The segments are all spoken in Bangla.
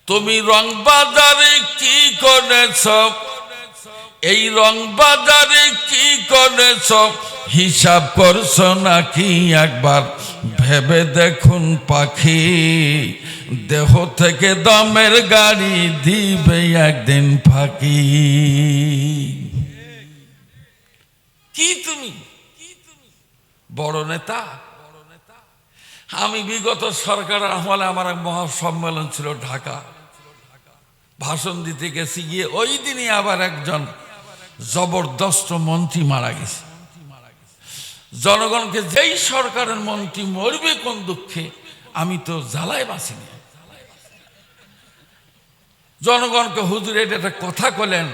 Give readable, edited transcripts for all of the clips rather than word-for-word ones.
তুমি রং বাজারে কি করেছ, এই রং বাজারে কি করেছ, হিসাব করছো নাকি একবার ভেবে দেখুন পাখি, দেহ থেকে দমের গাড়ি দিবে একদিন ফাঁকি। কি তুমি বড় নেতা? আমি বিগত সরকার আমলে আমার এক মহাসম্মেলন ছিল ঢাকা, ভাষণ দিতে গেছি, গিয়ে ওই দিনই আবার একজন জবরদস্ত মন্ত্রী মারা গেছে। জনগণকে যেই সরকারের মন্ত্রী মরবে কোন দুঃখে, আমি তো জ্বালায় বাঁচিনি। জনগণকে হুজুর এটা একটা কথা বলেন,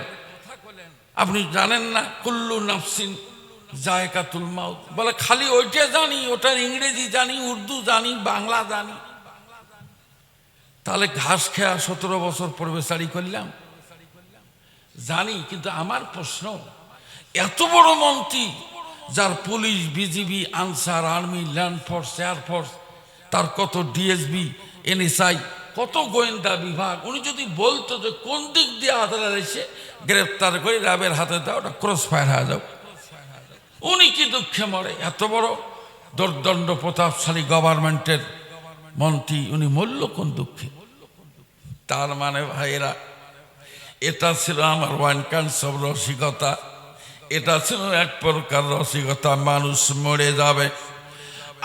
আপনি জানেন না কুল্লু নাফসিন জায়কাতুল মাউত, বলে খালি ওইটা জানি, ওটার ইংরেজি জানি, উর্দু জানি, বাংলা জানি। তাহলে ঘাস খেয়া 17 বছর প্রবেশারি করলাম, জানি। কিন্তু আমার প্রশ্ন, এত বড় মন্ত্রী যার police, BGB, answer, army, land force, air force, তার কত ডিএসবি, এনএসআই, কত গোয়েন্দা বিভাগ, উনি যদি বলতো যে কোন দিক দিয়ে আদালত এসে গ্রেপ্তার করে র্যাবের হাতে দাও, ওটা ক্রস ফায়ার হয়ে যাও, উনি কি দুঃখে মরে? এত বড় দুর্দণ্ড প্রতাপশালী গভর্নমেন্টের মন্ত্রী উনি মরল কোন দুঃখে? তার মানে ভাইয়েরা, এটা ছিল আমার ওয়ান কাইন্ডস অফ রসিকতা। এটা ছিল এক প্রকার রসিকতা, মানুষ মরে যাবে।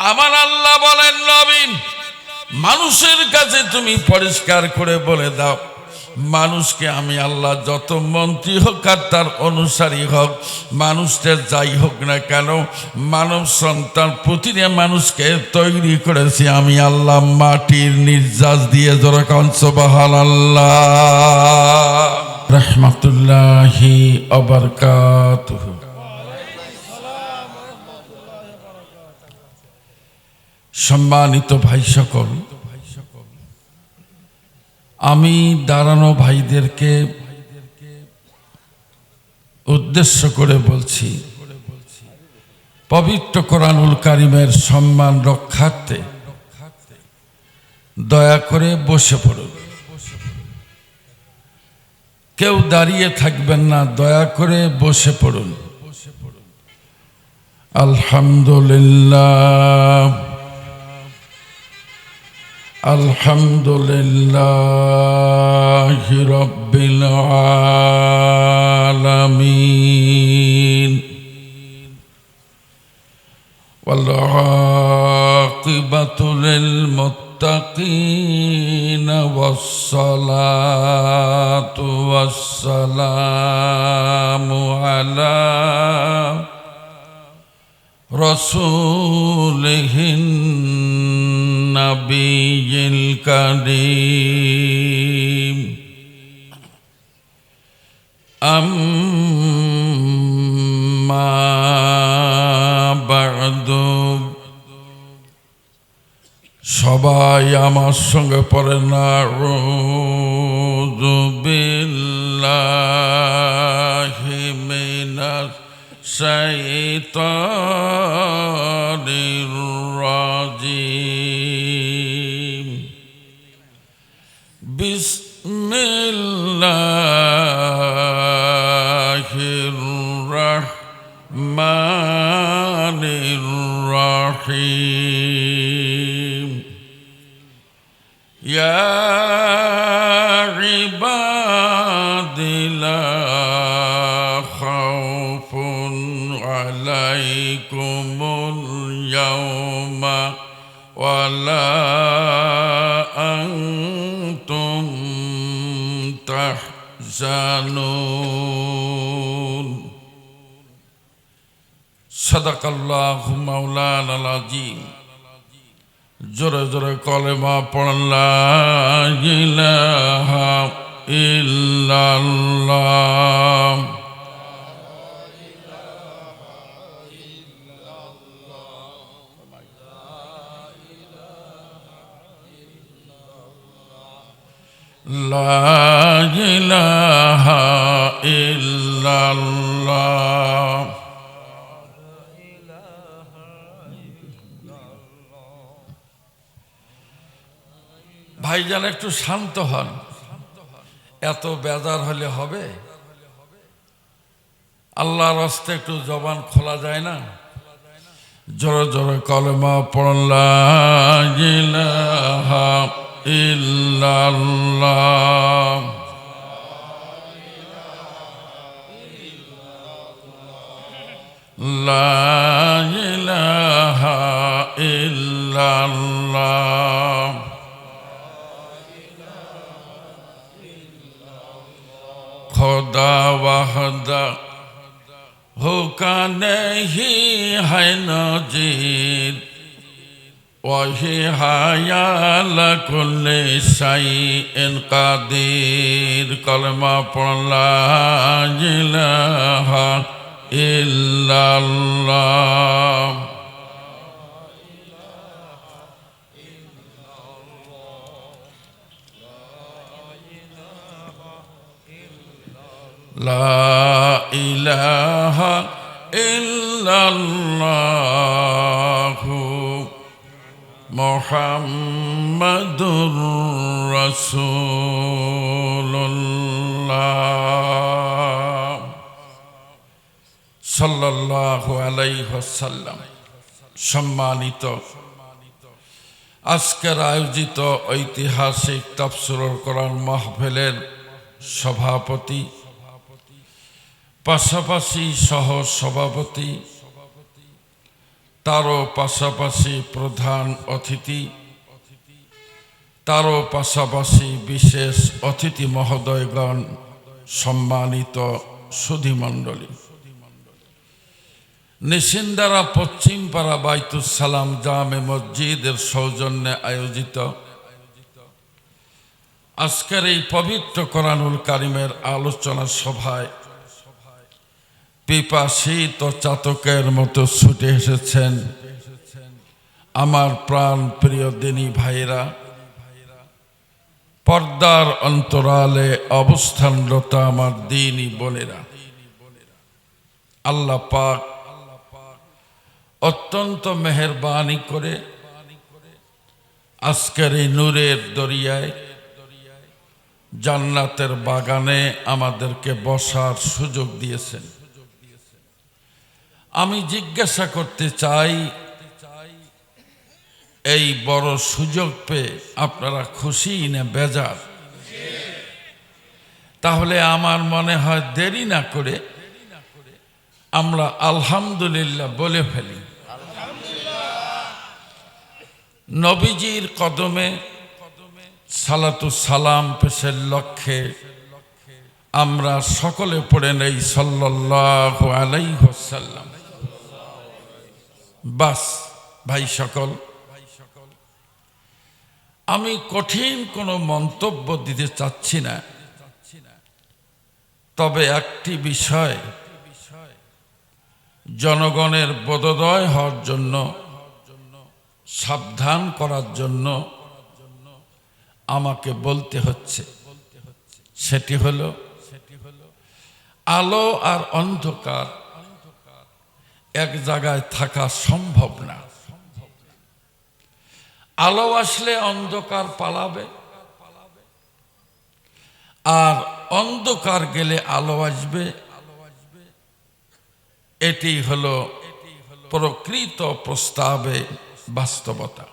আমার আল্লাহ বলেন, নবী মানুষের কাছে তুমি পরিষ্কার করে বলে দাও, মানুষকে আমি আল্লাহ যত মন্ত্রী হোক আর তার অনুসারী হোক, মানুষদের যাই হোক না কেন, মানব সন্তান প্রতিদিন মানুষকে তৈরি করেছি আমি আল্লাহ মাটির নির্যাস দিয়ে। যেরকম সুবহানাল্লাহ রাহমাতুল্লাহি ওয়া বারাকাতুহু। সম্মানিত ভাই সকল, আমি দাঁড়ানো ভাইদেরকে উদ্দেশ্য করে বলছি, পবিত্র কোরআনুল কারিমের সম্মান রক্ষার্থে দয়া করে বসে পড়ুন। কেউ দাঁড়িয়ে থাকবেন না, দয়া করে বসে পড়ুন। আলহামদুলিল্লাহ, আলহামদুলিল্লাহি রাব্বিল আলামিন, ওয়াল আকিবাতু লিল মুত্তাকিন, ওয়াসসালাতু ওয়াসসালামু আলা রাসূলিহিন নবিয়িল কারীম, আম্মা বা'দু। সবাই আমার সঙ্গে পড়েন, আউযু বিল্লাহি মিনাশ শাইতানির রাজিম, বিসমিল্লাহির রাহমানির রাহিম। ইয়া ইবাদি লা খাউফুন আলাইকুমুল ইয়াওমা ওয়ালা আনতুম তাহজানুন। সাদাকাল্লাহু মাওলানাল আযীম। জোরে জোরে কলেমা পড়েন, লা ইলাহা ইল্লাল্লাহ। লা ইলাহা ইল্লাল্লাহ। ভাইজান একটু শান্ত হন। এত বেজার হলে হবে? আল্লাহর রাস্তায় একটু জবান খোলা যায় না? জোরে জোরে কলেমা পড়লাম, লা ইলাহা ইল্লাল্লাহ, লা ইলাহা ইল্লাল্লাহ, খোদা ওয়াহদা हो का नहीं है नजीर, वही हायाल कुल्ले शाइइन कादिर। कलमा पढ़ला, ला इलाहा इल्लल्लाह, ला इलाहा इल्लल्लाहु मुहम्मदुर रसूलुल्लाह সাল্লাল্লাহু আলাইহি ওয়াসাল্লাম। সম্মানিত আজকের আয়োজিত ঐতিহাসিক তাফসীরুল কোরআন মাহফিলের সভাপতি, পাশাপাশি সহ সভাপতি, তারও পাশাপাশি প্রধান অতিথি, তারও পাশাপাশি বিশেষ অতিথি মহোদয়গণ, সম্মানিত সুধীমণ্ডলী, নিশিন্দারা পশ্চিমপাড়া বাইতুস সালাম জামে মসজিদের সৌজন্যে আয়োজিত আজকের এই পবিত্র কোরআনুল কারিমের আলোচনা সভায় পিপাসিত চাতকের মতো ছুটে এসেছেন আমার প্রাণ প্রিয় দিনী ভাইরা, পর্দার অন্তরালে অবস্থানরত আমার দিনী বোনেরা। আল্লাহ পাক অত্যন্ত মেহেরবানি করে আজকের এই নূরের দরিয়ায় জান্নাতের বাগানে আমাদেরকে বসার সুযোগ দিয়েছেন। আমি জিজ্ঞাসা করতে চাই, এই বড় সুযোগ পেয়ে আপনারা খুশি না বেজার? তাহলে আমার মনে হয় দেরি না করে আমরা আলহামদুলিল্লাহ বলে ফেলি। নবীজির কদমে সালাতু সালাম পেশের লক্ষ্যে আমরা সকলে পড়ে নেই সাল্লাল্লাহু আলাইহি ওয়াসাল্লাম। বাস ভাই সকল, আমি কঠিন কোনো মন্তব্য দিতে চাচ্ছি না, তবে একটি বিষয় জনগণের বোধোদয় হওয়ার জন্য, সাবধান করার জন্য আমাকে বলতে হচ্ছে। সেটি হলো আলো আর অন্ধকার এক জায়গায় থাকা সম্ভব না। আলো আসলে অন্ধকার পালাবে, আর অন্ধকার গেলে আলো আসবে। এটি হলো প্রকৃত প্রস্তাবে বাস্তবতা।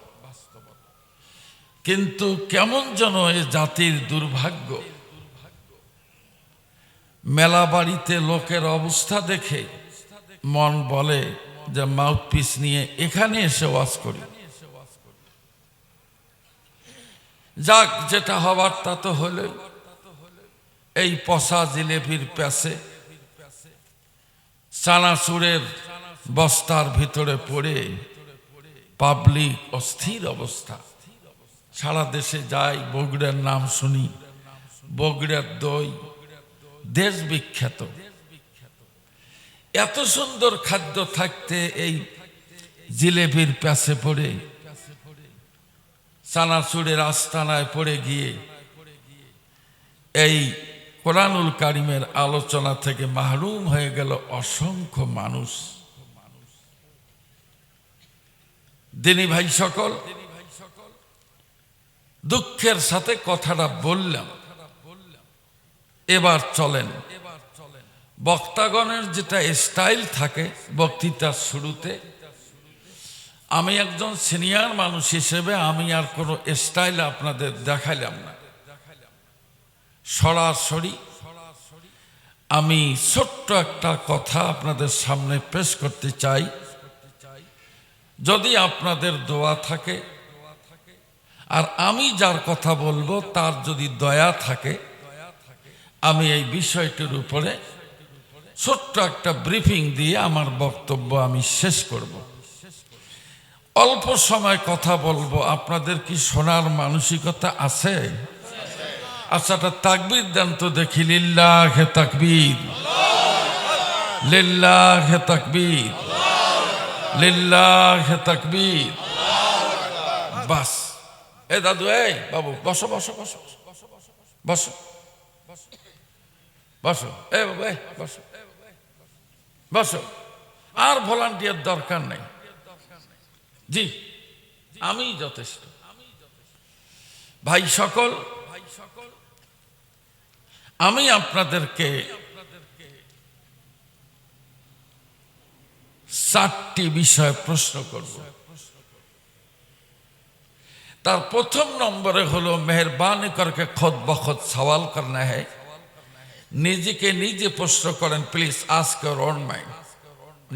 কিন্তু কেমন যেন এ জাতির দুর্ভাগ্য, মেলা বাড়িতে লোকের অবস্থা দেখে মন বলে যে মাউথপিস নিয়ে এখানে এসে ওয়াজ করি। যাক, যেটা হবার তা তো হলো। এই পচা জিলেপির প্যাসে, চানাচুরের বস্তার ভিতরে পড়ে পাবলিক অস্থির অবস্থা। সারা দেশে যাই, বগুড়ার নাম শুনি, বগুড়ার দই দেশ বিখ্যাত। এত সুন্দর খাদ্য থাকতে এই জিলেপির প্যাসে পড়ে, চানাচুরের আস্তানায় পড়ে গিয়ে এই কোরআনুল কারিমের আলোচনা থেকে মাহরুম হয়ে গেল অসংখ্য মানুষ। দিনী ভাই সকল, দুঃখের সাথে কথাটা বললাম, এবার চলেন বক্তাগণের যেটা স্টাইল থাকে বক্তৃতার শুরুতে, আমি একজন সিনিয়র মানুষ হিসেবে আমি আর কোনো স্টাইল আপনাদের দেখাইলাম না, সরাসরি আমি ছোট্ট একটা কথা আপনাদের সামনে পেশ করতে চাই। যদি আপনাদের দোয়া থাকে আর আমি যার কথা বলবো তার যদি দয়া থাকে, আমি এই বিষয়টির উপরে ছোট্ট একটা ব্রিফিং দিয়ে আমার বক্তব্য আমি শেষ করব। অল্প সময় কথা বলবো, আপনাদের কি শোনার মানসিকতা আছে? আচ্ছা, তাকবীর দেন তো দেখি। লিল্লাহে তাকবীর, লিল্লাহে তাকবীর, লিল্লাহে তাকবীর। বাস। এ দাদু, এই বাবু, বসো বসো বসো বসো বসো, এ বাবু, এই বসো বসো। আর ভলান্টিয়ার দরকার নেই, জি আমি যথেষ্ট। ভাই সকল, আমি আপনাদেরকে 4টি বিষয় প্রশ্ন করব। তার প্রথম নম্বরে হলো মেহরবানি করকে খুদ বখুদ সওয়াল করনা है। নিজেকে নিজে প্রশ্ন করেন, please ask your own mind.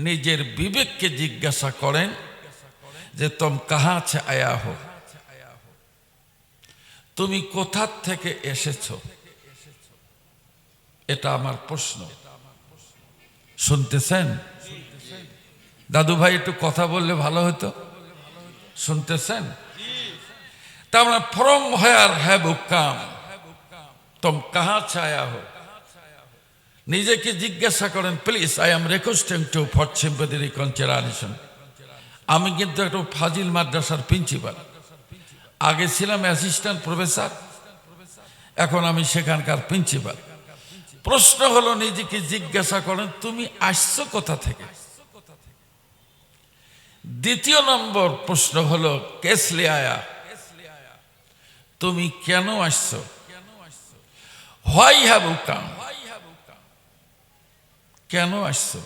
নিজের বিবেককে জিজ্ঞাসা করেন যে তুম কাহা से आया हो, তুমি কোথা থেকে এসেছো। এটা আমার প্রশ্ন। শুনতেছেন দাদু ভাই? একটু কথা বললে ভালো হতো। শুনতেছেন? তা আমরা from where have you come, তুম কাহা से आया हो। নিজেকে জিজ্ঞাসা করেন, please I am requesting to for sympathy reconciliation. আমি কিন্তু একটা ফাজিল মাদ্রাসার প্রিন্সিপাল, আগে ছিলাম অ্যাসিস্ট্যান্ট প্রফেসর, এখন আমি সেখানকার প্রিন্সিপাল। প্রশ্ন হলো নিজেকে জিজ্ঞাসা করেন তুমি আসছো কোথা থেকে। দ্বিতীয় নম্বর প্রশ্ন হলো কেস লে আয়া, তুমি কেন আসছো। হোয়াই হ্যাভ ইউ কাম, কেন আসছো।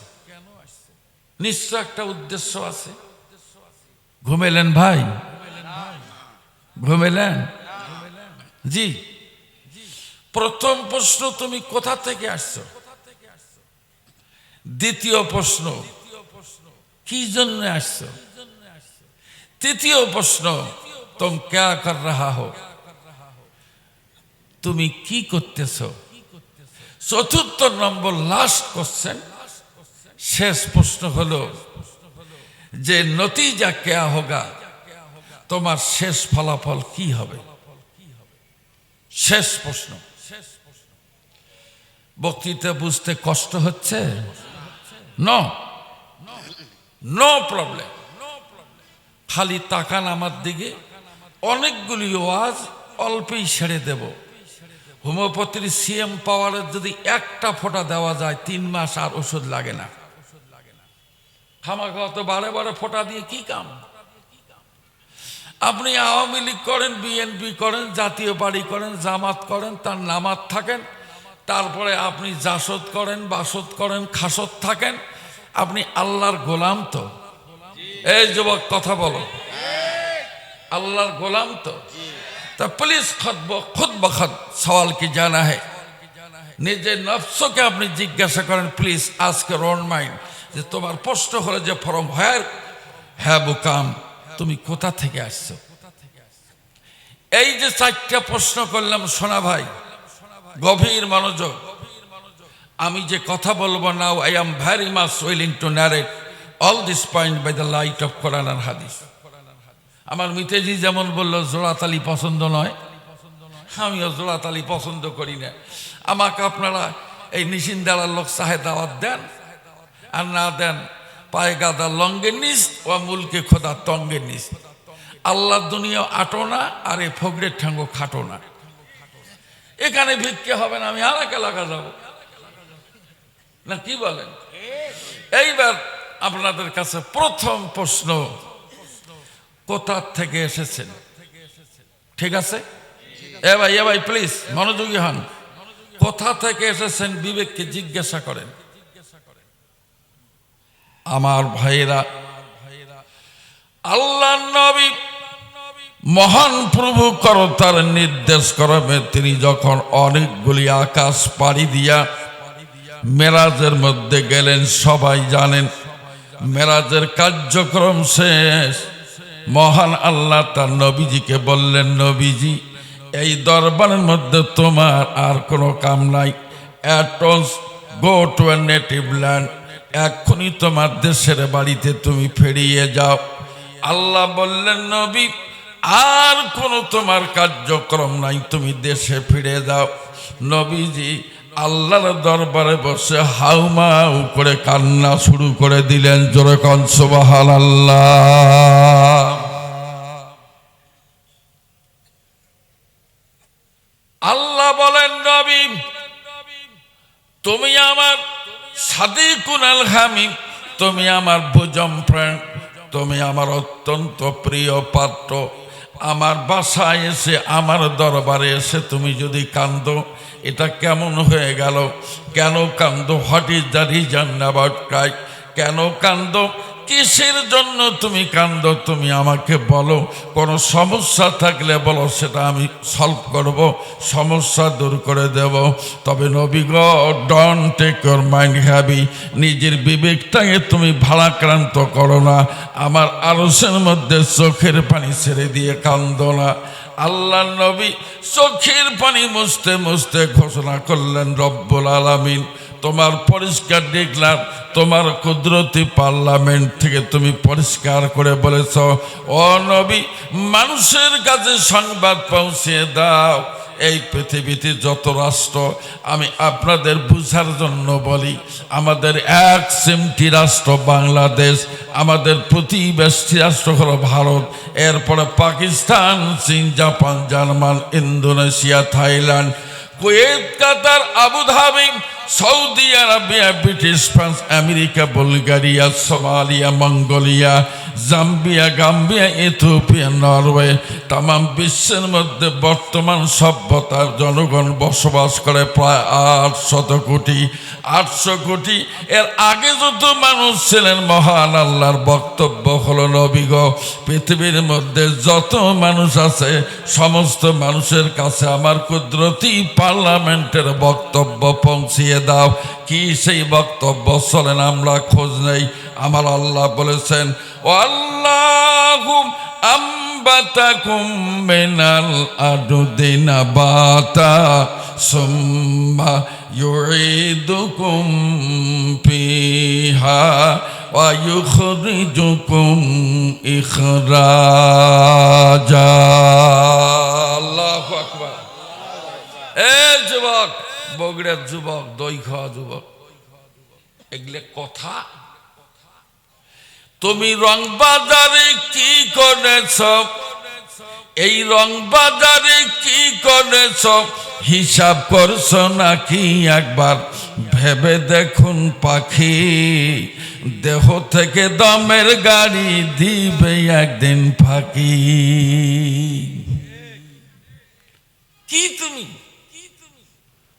নিশ্চয় একটা উদ্দেশ্য আছে। ঘুমেলেন ভাই? ঘুমেলেন? জি। প্রথম প্রশ্ন তুমি কোথা থেকে আসছো। দ্বিতীয় প্রশ্ন কি জন্য আসছো। তৃতীয় প্রশ্ন তুম ক্যা কর রাহা হো, তুমি কি করতেছো। চতুর্থ নম্বর লাস্ট কোশ্চেন, শেষ প্রশ্ন হলো যে নতিজা ক্যা হোগা, তোমার শেষ ফলাফল কি হবে। শেষ প্রশ্ন। বক্তৃতা বুঝতে কষ্ট হচ্ছে? No, no problem. খালি তাকান আমার দিকে, অনেকগুলি ওয়াজ অল্পেই ছেড়ে দেব। হোমিওপ্যাথির সিএম পাওয়ারের যদি একটা ফোঁটা দেওয়া যায় 3 মাস আর ওষুধ লাগে না। খামাখা তো বারে বারে ফোঁটা দিয়ে কি কাম। আপনি আওয়ামী লীগ করেন, বিএনপি করেন, জাতীয় পার্টি করেন, জামাত করেন, তার নামাত থাকেন, তারপরে আপনি জাসদ করেন, বাসদ করেন, খাসদ থাকেন, আপনি আল্লাহর গোলাম তো। এই যুবক কথা বলো, আল্লাহর গোলাম তো। তা প্লিজ খুদ বখুদ সওয়াল কি জানা है। নিজের নফসকে আপনি জিজ্ঞাসা করেন, please ask your own mind, যে তোমার প্রশ্ন হলো যে from where have you come, তুমি কোথা থেকে আসছো। এই যে 4টা প্রশ্ন করলাম সোনা ভাই, গভীর মনোযোগ। আমি যে কথা বলবো now, I am very much willing to narrate all this point by the light of Quran আর হাদিস। আমার মিতেজি যেমন বললো জোড়াতালি পছন্দ নয়, আমিও জোড়াতালি পছন্দ করি না। আমাকে আপনারা এই নিশিন্দালার লোক চাহে দাওয়াত দেন আর না দেন পায়ে গাদা লঙ্গের নিচ ও মুলকে খোদা তঙ্গের নিচ। আল্লাহ দুনিয়া আটো না, আর এ ফগড়ের ঠাঙ্গো খাটো না। এখানে ভিক্ষে হবে না, আমি আর এক এলাকা যাব না, কি বলেন। এইবার আপনাদের কাছে প্রথম প্রশ্ন, কোথা থেকে এসেছেন। ঠিক আছে? এ ভাই প্লিজ মনোযোগী হন। কোথা থেকে এসেছেন বিবেককে জিজ্ঞাসা করেন। আমার ভাইয়েরা, আল্লাহ নবী মহান প্রভু করতার নির্দেশ করবে তিনি যখন অনেকগুলি আকাশ পাড়ি দিয়া মেরাজের মধ্যে গেলেন, সবাই জানেন মেরাজের কার্যক্রম শেষ। মহান আল্লাহ তার নবীজিকে বললেন, নবীজি এই দরবারের মধ্যে তোমার আর কোনো কাম নাই, go to a native land, এক্ষুনি তোমার দেশের বাড়িতে তুমি ফিরিয়ে যাও। আল্লাহ বললেন, নবী আর কোনো তোমার কার্যক্রম নাই, তুমি দেশে ফিরে যাও। নবীজি আল্লাহর দরবারে বসে হাউমাউ করে কান্না শুরু করে দিলেন। জোরে কোন সুবহানাল্লাহ। আল্লাহ বলেন, নবী তুমি আমার সাদিকুন আল হামিম, তুমি আমার বুজম ফ্রেন্ড, তুমি আমার অত্যন্ত প্রিয় পাত্র। আমার বাসায় এসে আমার দরবারে এসে তুমি যদি কান্দো, এটা কেমন হয়ে গেল? কেন কান্দো? What is the reason about Cry? কেন কান্দো? কিসের জন্য তুমি কান্দো? তুমি আমাকে বলো। কোনো সমস্যা থাকলে বলো, সেটা আমি সলভ করব, সমস্যা দূর করে দেব। তবে নবী গো, don't take your mind heavy, নিজের বিবেকটাকে তুমি ভারাক্রান্ত করো না। আমার আরশের মধ্যে চোখের পানি ছেড়ে দিয়ে কান্দো না। আল্লাহ নবী চোখের পানি মুছতে মুছতে ঘোষণা করলেন, রব্বুল আলামিন তোমার পরিষ্কার দেখলাম, তোমার কুদরতি পার্লামেন্ট থেকে তুমি পরিষ্কার করে বলেছ, ও নবী মানুষের কাছে সংবাদ পৌঁছিয়ে দাও, এই পৃথিবীতে যত রাষ্ট্র, আমি আপনাদের বুঝার জন্য বলি, আমাদের এক সিমটি রাষ্ট্র বাংলাদেশ, আমাদের প্রতিবেশী রাষ্ট্র হলো ভারত, এরপরে পাকিস্তান, চীন, Japan, German, Indonesia, Thailand, Kuwait, Qatar, Abu Dhabi, Saudi Arabia, British, France, America, Bulgaria, Somalia, Mongolia, Zambia, Gambia, Ethiopia, Norway, তাম বিশ্বের মধ্যে বর্তমান সভ্যতার জনগণ বসবাস করে প্রায় 800 কোটি। 800 কোটি। এর আগে যত মানুষ ছিলেন, মহান আল্লাহর বক্তব্য হলো, নবী গো পৃথিবীর মধ্যে যত মানুষ আছে সমস্ত মানুষের কাছে আমার কুদরতি পার্লামেন্টের বক্তব্য পৌঁছিয়ে দাও। কি সেই বক্তব্য? চলেন আমরা খোঁজ নেই। আমার আল্লাহ বলেছেন, আল্লাহু আম্বাতাকুম মিনাল আরদি নাবাতা সুম্মা ইউঈদুকুম ফিহা ওয়া ইউখরিজুকুম ইখরাজা। আল্লাহু আকবার। এ যুবক, বগুড়ার যুবক, দই খাওয়া যুবক, এগুলো কথা? তুমি রংবাজারে কি করেছ? এই রংবাজারে কি করেছ? হিসাব করছো নাকি একবার? ভেবে দেখুন পাখি, দেহ থেকে দমের গাড়ি দিবে একদিন ফাঁকি। কি তুমি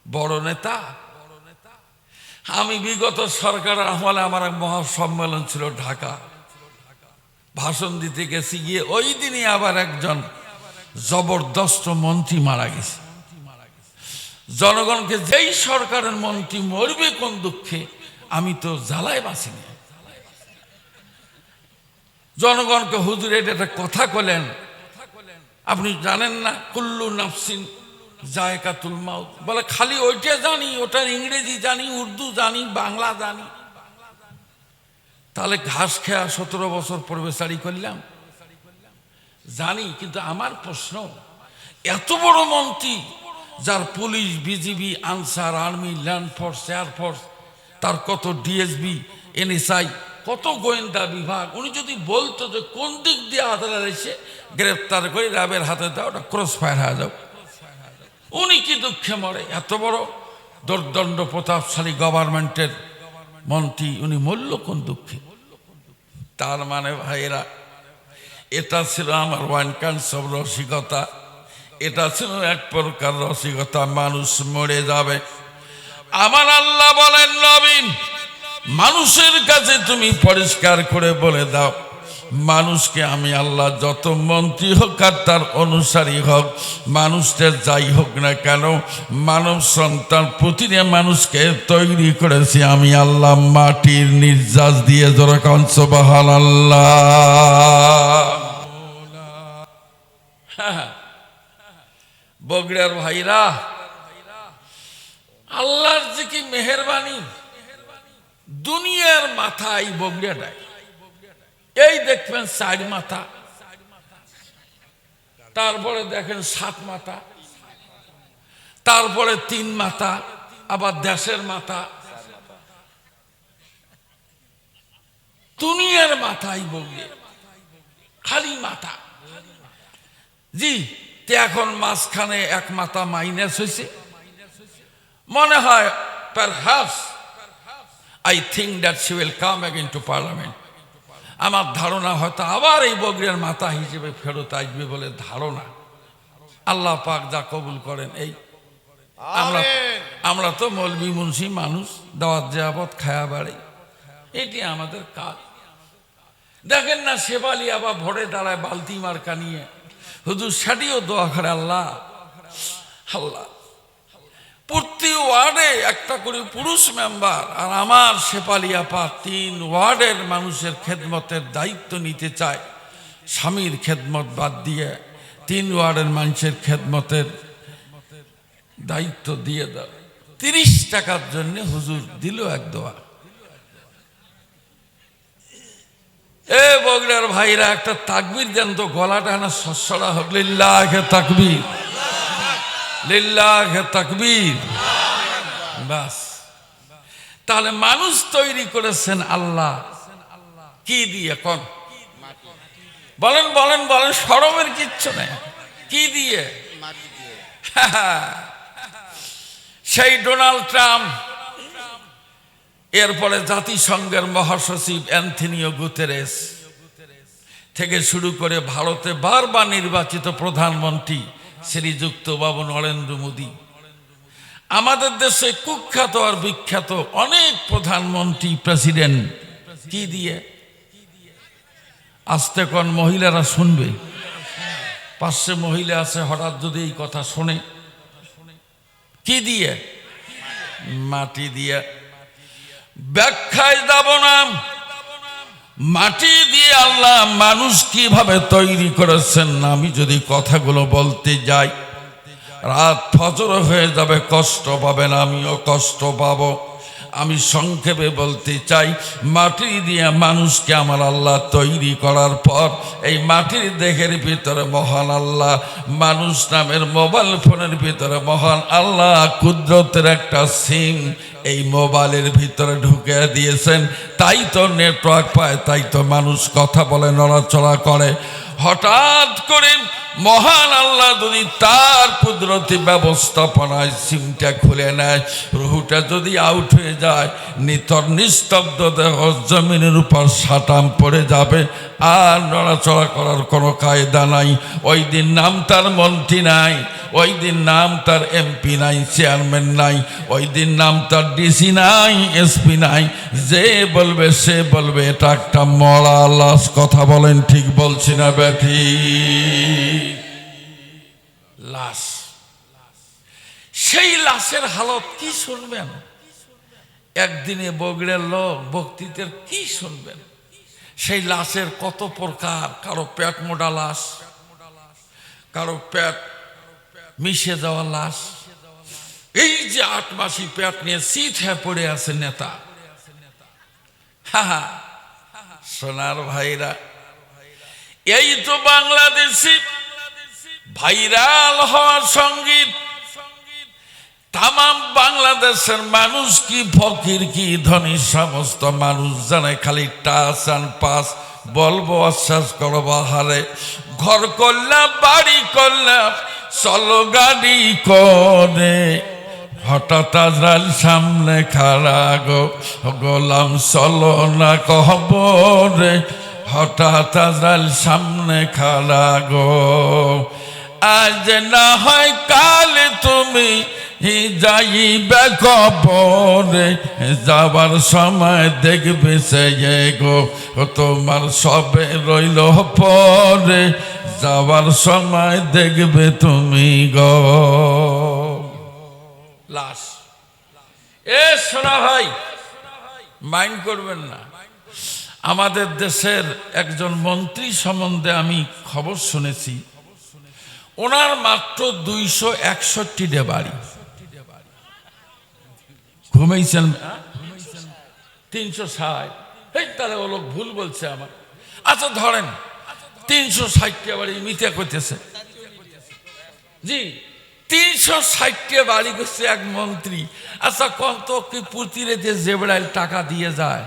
বড় নেতা? আমি বিগত সরকারের আমলে আমার এক মহাসম্মেলন ছিল ঢাকা, ভাষণ দিতে গেছি, গিয়ে ওই দিনই আবার একজন জবরদস্ত মন্ত্রী মারা গেছে। জনগণকে যেই সরকারের মন্ত্রী মরবে কোন দুঃখে, আমি তো জ্বালায় বাঁচিনি। জনগণকে হুজুর এটা একটা কথা বলেন, আপনি জানেন না কুল্লু নাফসিন জায়কাতুল মাউত? বলে খালি ওইটা জানি, ওটার ইংরেজি জানি, উর্দু জানি, বাংলা জানি। তাহলে ঘাস খেয়া 17 বছর প্রবেশারি করলাম? জানি, কিন্তু আমার প্রশ্ন, এত বড় মন্ত্রী যার police, BGB, answer, army, land force, air force, তার কত ডিএসবি, এনএসআই, কত গোয়েন্দা বিভাগ, উনি যদি বলতো যে কোন দিক দিয়ে আদালত এসে গ্রেপ্তার করে র্যাবের হাতে দাও, ওটা ক্রস ফায়ার হয়ে যাও, উনি কি দুঃখে মরে? এত বড় দুর্দণ্ড প্রতাপশালী গভর্নমেন্টের মন্ত্রী, উনি মরল কোন দুঃখে? তার মানে ভাইয়েরা, এটা ছিল আমার ওয়ান কাইন্ডস অফ রসিকতা। এটা ছিল এক প্রকার রসিকতা, মানুষ মরে যাবে। আমার আল্লাহ বলেন, নবী মানুষের কাছে তুমি পরিষ্কার করে বলে দাও, মানুষকে আমি আল্লাহ যত মন্ত্রী হোক আর তার অনুসারী হোক, মানুষদের যাই হোক না কেন, মানব সন্তান প্রতিটা মানুষকে তৈরি করেছি আমি আল্লাহ মাটির নির্যাস দিয়ে। যেরকম সুবহানাল্লাহ। বগুড়ার ভাইরা, আল্লাহর যে কি মেহেরবানি, দুনিয়ার মাথায় বগুড়াটাই। এই দেখবেন 4 মাথা, তারপরে দেখেন 7 মাথা, তারপরে 3 মাথা, আবার দেশের মাথা। দুনিয়ার মাথায় বগুড়ে খালি মাথা। জি, তে এখন মাঝখানে 1 মাথা মাইনাস হয়েছে মনে হয়। Perhaps I think that she will come again to parliament. আমার ধারণা হয়তো আবার এই বগুড়ার মাথা হিসেবে ফেরত আসবে বলে ধারণা। আল্লাহ পাক যা কবুল করেন। এই আমরা তো মৌলবি মুন্সি মানুষ, দাওয়াত জিয়াবত খায়া বাড়ি, এটি আমাদের কাজ। দেখেন না শেফালি আবার ভোরে দাঁড়ায় বালতি মার্কা নিয়ে, হুজুর সেটিও দোয়া করে, আল্লাহ আল্লাহ প্রতি ওয়ার্ডে একটা করে পুরুষ মেম্বার, আর আমার শেফালি আপা 3 ওয়ার্ডের মানুষের খেদমতের দায়িত্ব নিতে চায়। স্বামীর খেদমত বাদ দিয়ে 3 ওয়ার্ডের মানুষের খেদমতের দায়িত্ব দিয়ে দাও। 30 টাকার জন্য হুজুর দিল এক দোয়া। এ বগুড়ার ভাইরা একটা তাকবীর দেন তো, গলাটা না সচ্ছড়া হোক। লিল্লাহে তাকবীর, লিল্লাহে তাকবীর। বাস, তাহলে মানুষ তৈরি করেছেন আল্লাহ কি দিয়ে? কোন বলেন বলেন বলেন, শরমের কিচ্ছু নেই। কি দিয়ে? সেই ডোনাল্ড ট্রাম্প, এরপরে জাতিসংঘের মহাসচিব অ্যান্থনিও গুতেরেস থেকে শুরু করে ভারতে বারবার নির্বাচিত প্রধানমন্ত্রী শ্রীযুক্ত বাবু নরেন্দ্র মোদী, আমাদের দেশে কুখ্যাত আর বিখ্যাত অনেক প্রধানমন্ত্রী, প্রেসিডেন্ট। কি দিয়ে? আস্তে কোন, মহিলারা শুনবে। 500 মহিলা আছে, হঠাৎ যদি এই কথা শোনে। কি দিয়ে? মাটি দিয়ে। ব্যাখ্যায় যাব না। মাটি দিয়ে আল্লাহ মানুষ কিভাবে তৈরি করেছেন, আমি যদি কথাগুলো বলতে যাই রাত ফজর হয়ে যাবে, কষ্ট পাবেন, আমিও কষ্ট পাবো। আমি সংক্ষেপে বলতে চাই, মাটি দিয়ে মানুষকে আমার আল্লাহ তৈরি করার পর এই মাটির দেহের ভিতরে মহান আল্লাহ, মানুষ নামের মোবাইল ফোনের ভিতরে মহান আল্লাহ কুদরতের একটা সিম এই মোবাইলের ভিতরে ঢুকে দিয়েছেন। তাই তো নেটওয়ার্ক পায়, তাই তো মানুষ কথা বলে, নড়াচড়া করে। হঠাৎ করে মহান আল্লাহ যদি তার কুদরতি ব্যবস্থাপনায় সিমটা খুলে নেয়, রুহুটা যদি আউট হয়ে যায়, নিতর নিস্তব্ধ দেহ জমিনের উপর সাটাম পড়ে যাবে, আর নড়াচড়া করার কোনো কায়দা নাই। ওই দিন নাম তার মন্ত্রী নাই, ওই দিন নাম তার এমপি নাই, চেয়ারম্যান নাই, ওই দিন নাম তার ডিসি নাই, এসপি নাই। যে বলবে সে বলবে এটা একটা মরা লাশ। কথা বলেন, ঠিক বলছি না ব্যাঠি? লাশ। সেই লাশের হালত কি শুনবেন? একদিনে বগুড়ার লোক বক্তৃতার কি শুনবেন? সেই লাশের কত প্রকার। কারো পেট মোটা লাশ, কারো পেট মিশে যাওয়া লাশ। এই যে 8 মাসি পেট নিয়ে সিট হয়ে পড়ে আছে নেতা। সোনার ভাইরা, এই তো বাংলাদেশি ভাইরাল হওয়ার সঙ্গীত। তাম বাংলাদেশের মানুষ কি ফকির কি ধনী, সমস্ত মানুষ জানে খালি টাচ অ্যান্ড পাস। বলবো আশ্বাস করবো হারে, ঘর করলাম বাড়ি করলাম চলো গাড়ি করে, হঠাৎ আজরাইল সামনে খাড়া গো, গোলাম চলো না কবরে, হঠাৎ আজরাইল সামনে খাড়া গো। আজ না হয় কাল তুমি যাইবে কবরে, যাবার সময় দেখবে সে গো তোমার সবে রইল পরে, যাবার সময় দেখবে তুমি গো লাশ। এ সোনা ভাই, মাইন্ড করবেন না, আমাদের দেশের একজন মন্ত্রী সম্বন্ধে আমি খবর শুনেছি, ওনার মাত্র 261 বাড়ি। ঘুমাইছেন 360, তাহলে ও লোক ভুল বলছে আমার। আচ্ছা ধরেন 360 বাড়ি মিথ্যা করতেছে। জি 360 বাড়ি করছে এক মন্ত্রী। আচ্ছা কত কি পুতিরে যে জেবরাইল টাকা দিয়ে যায়?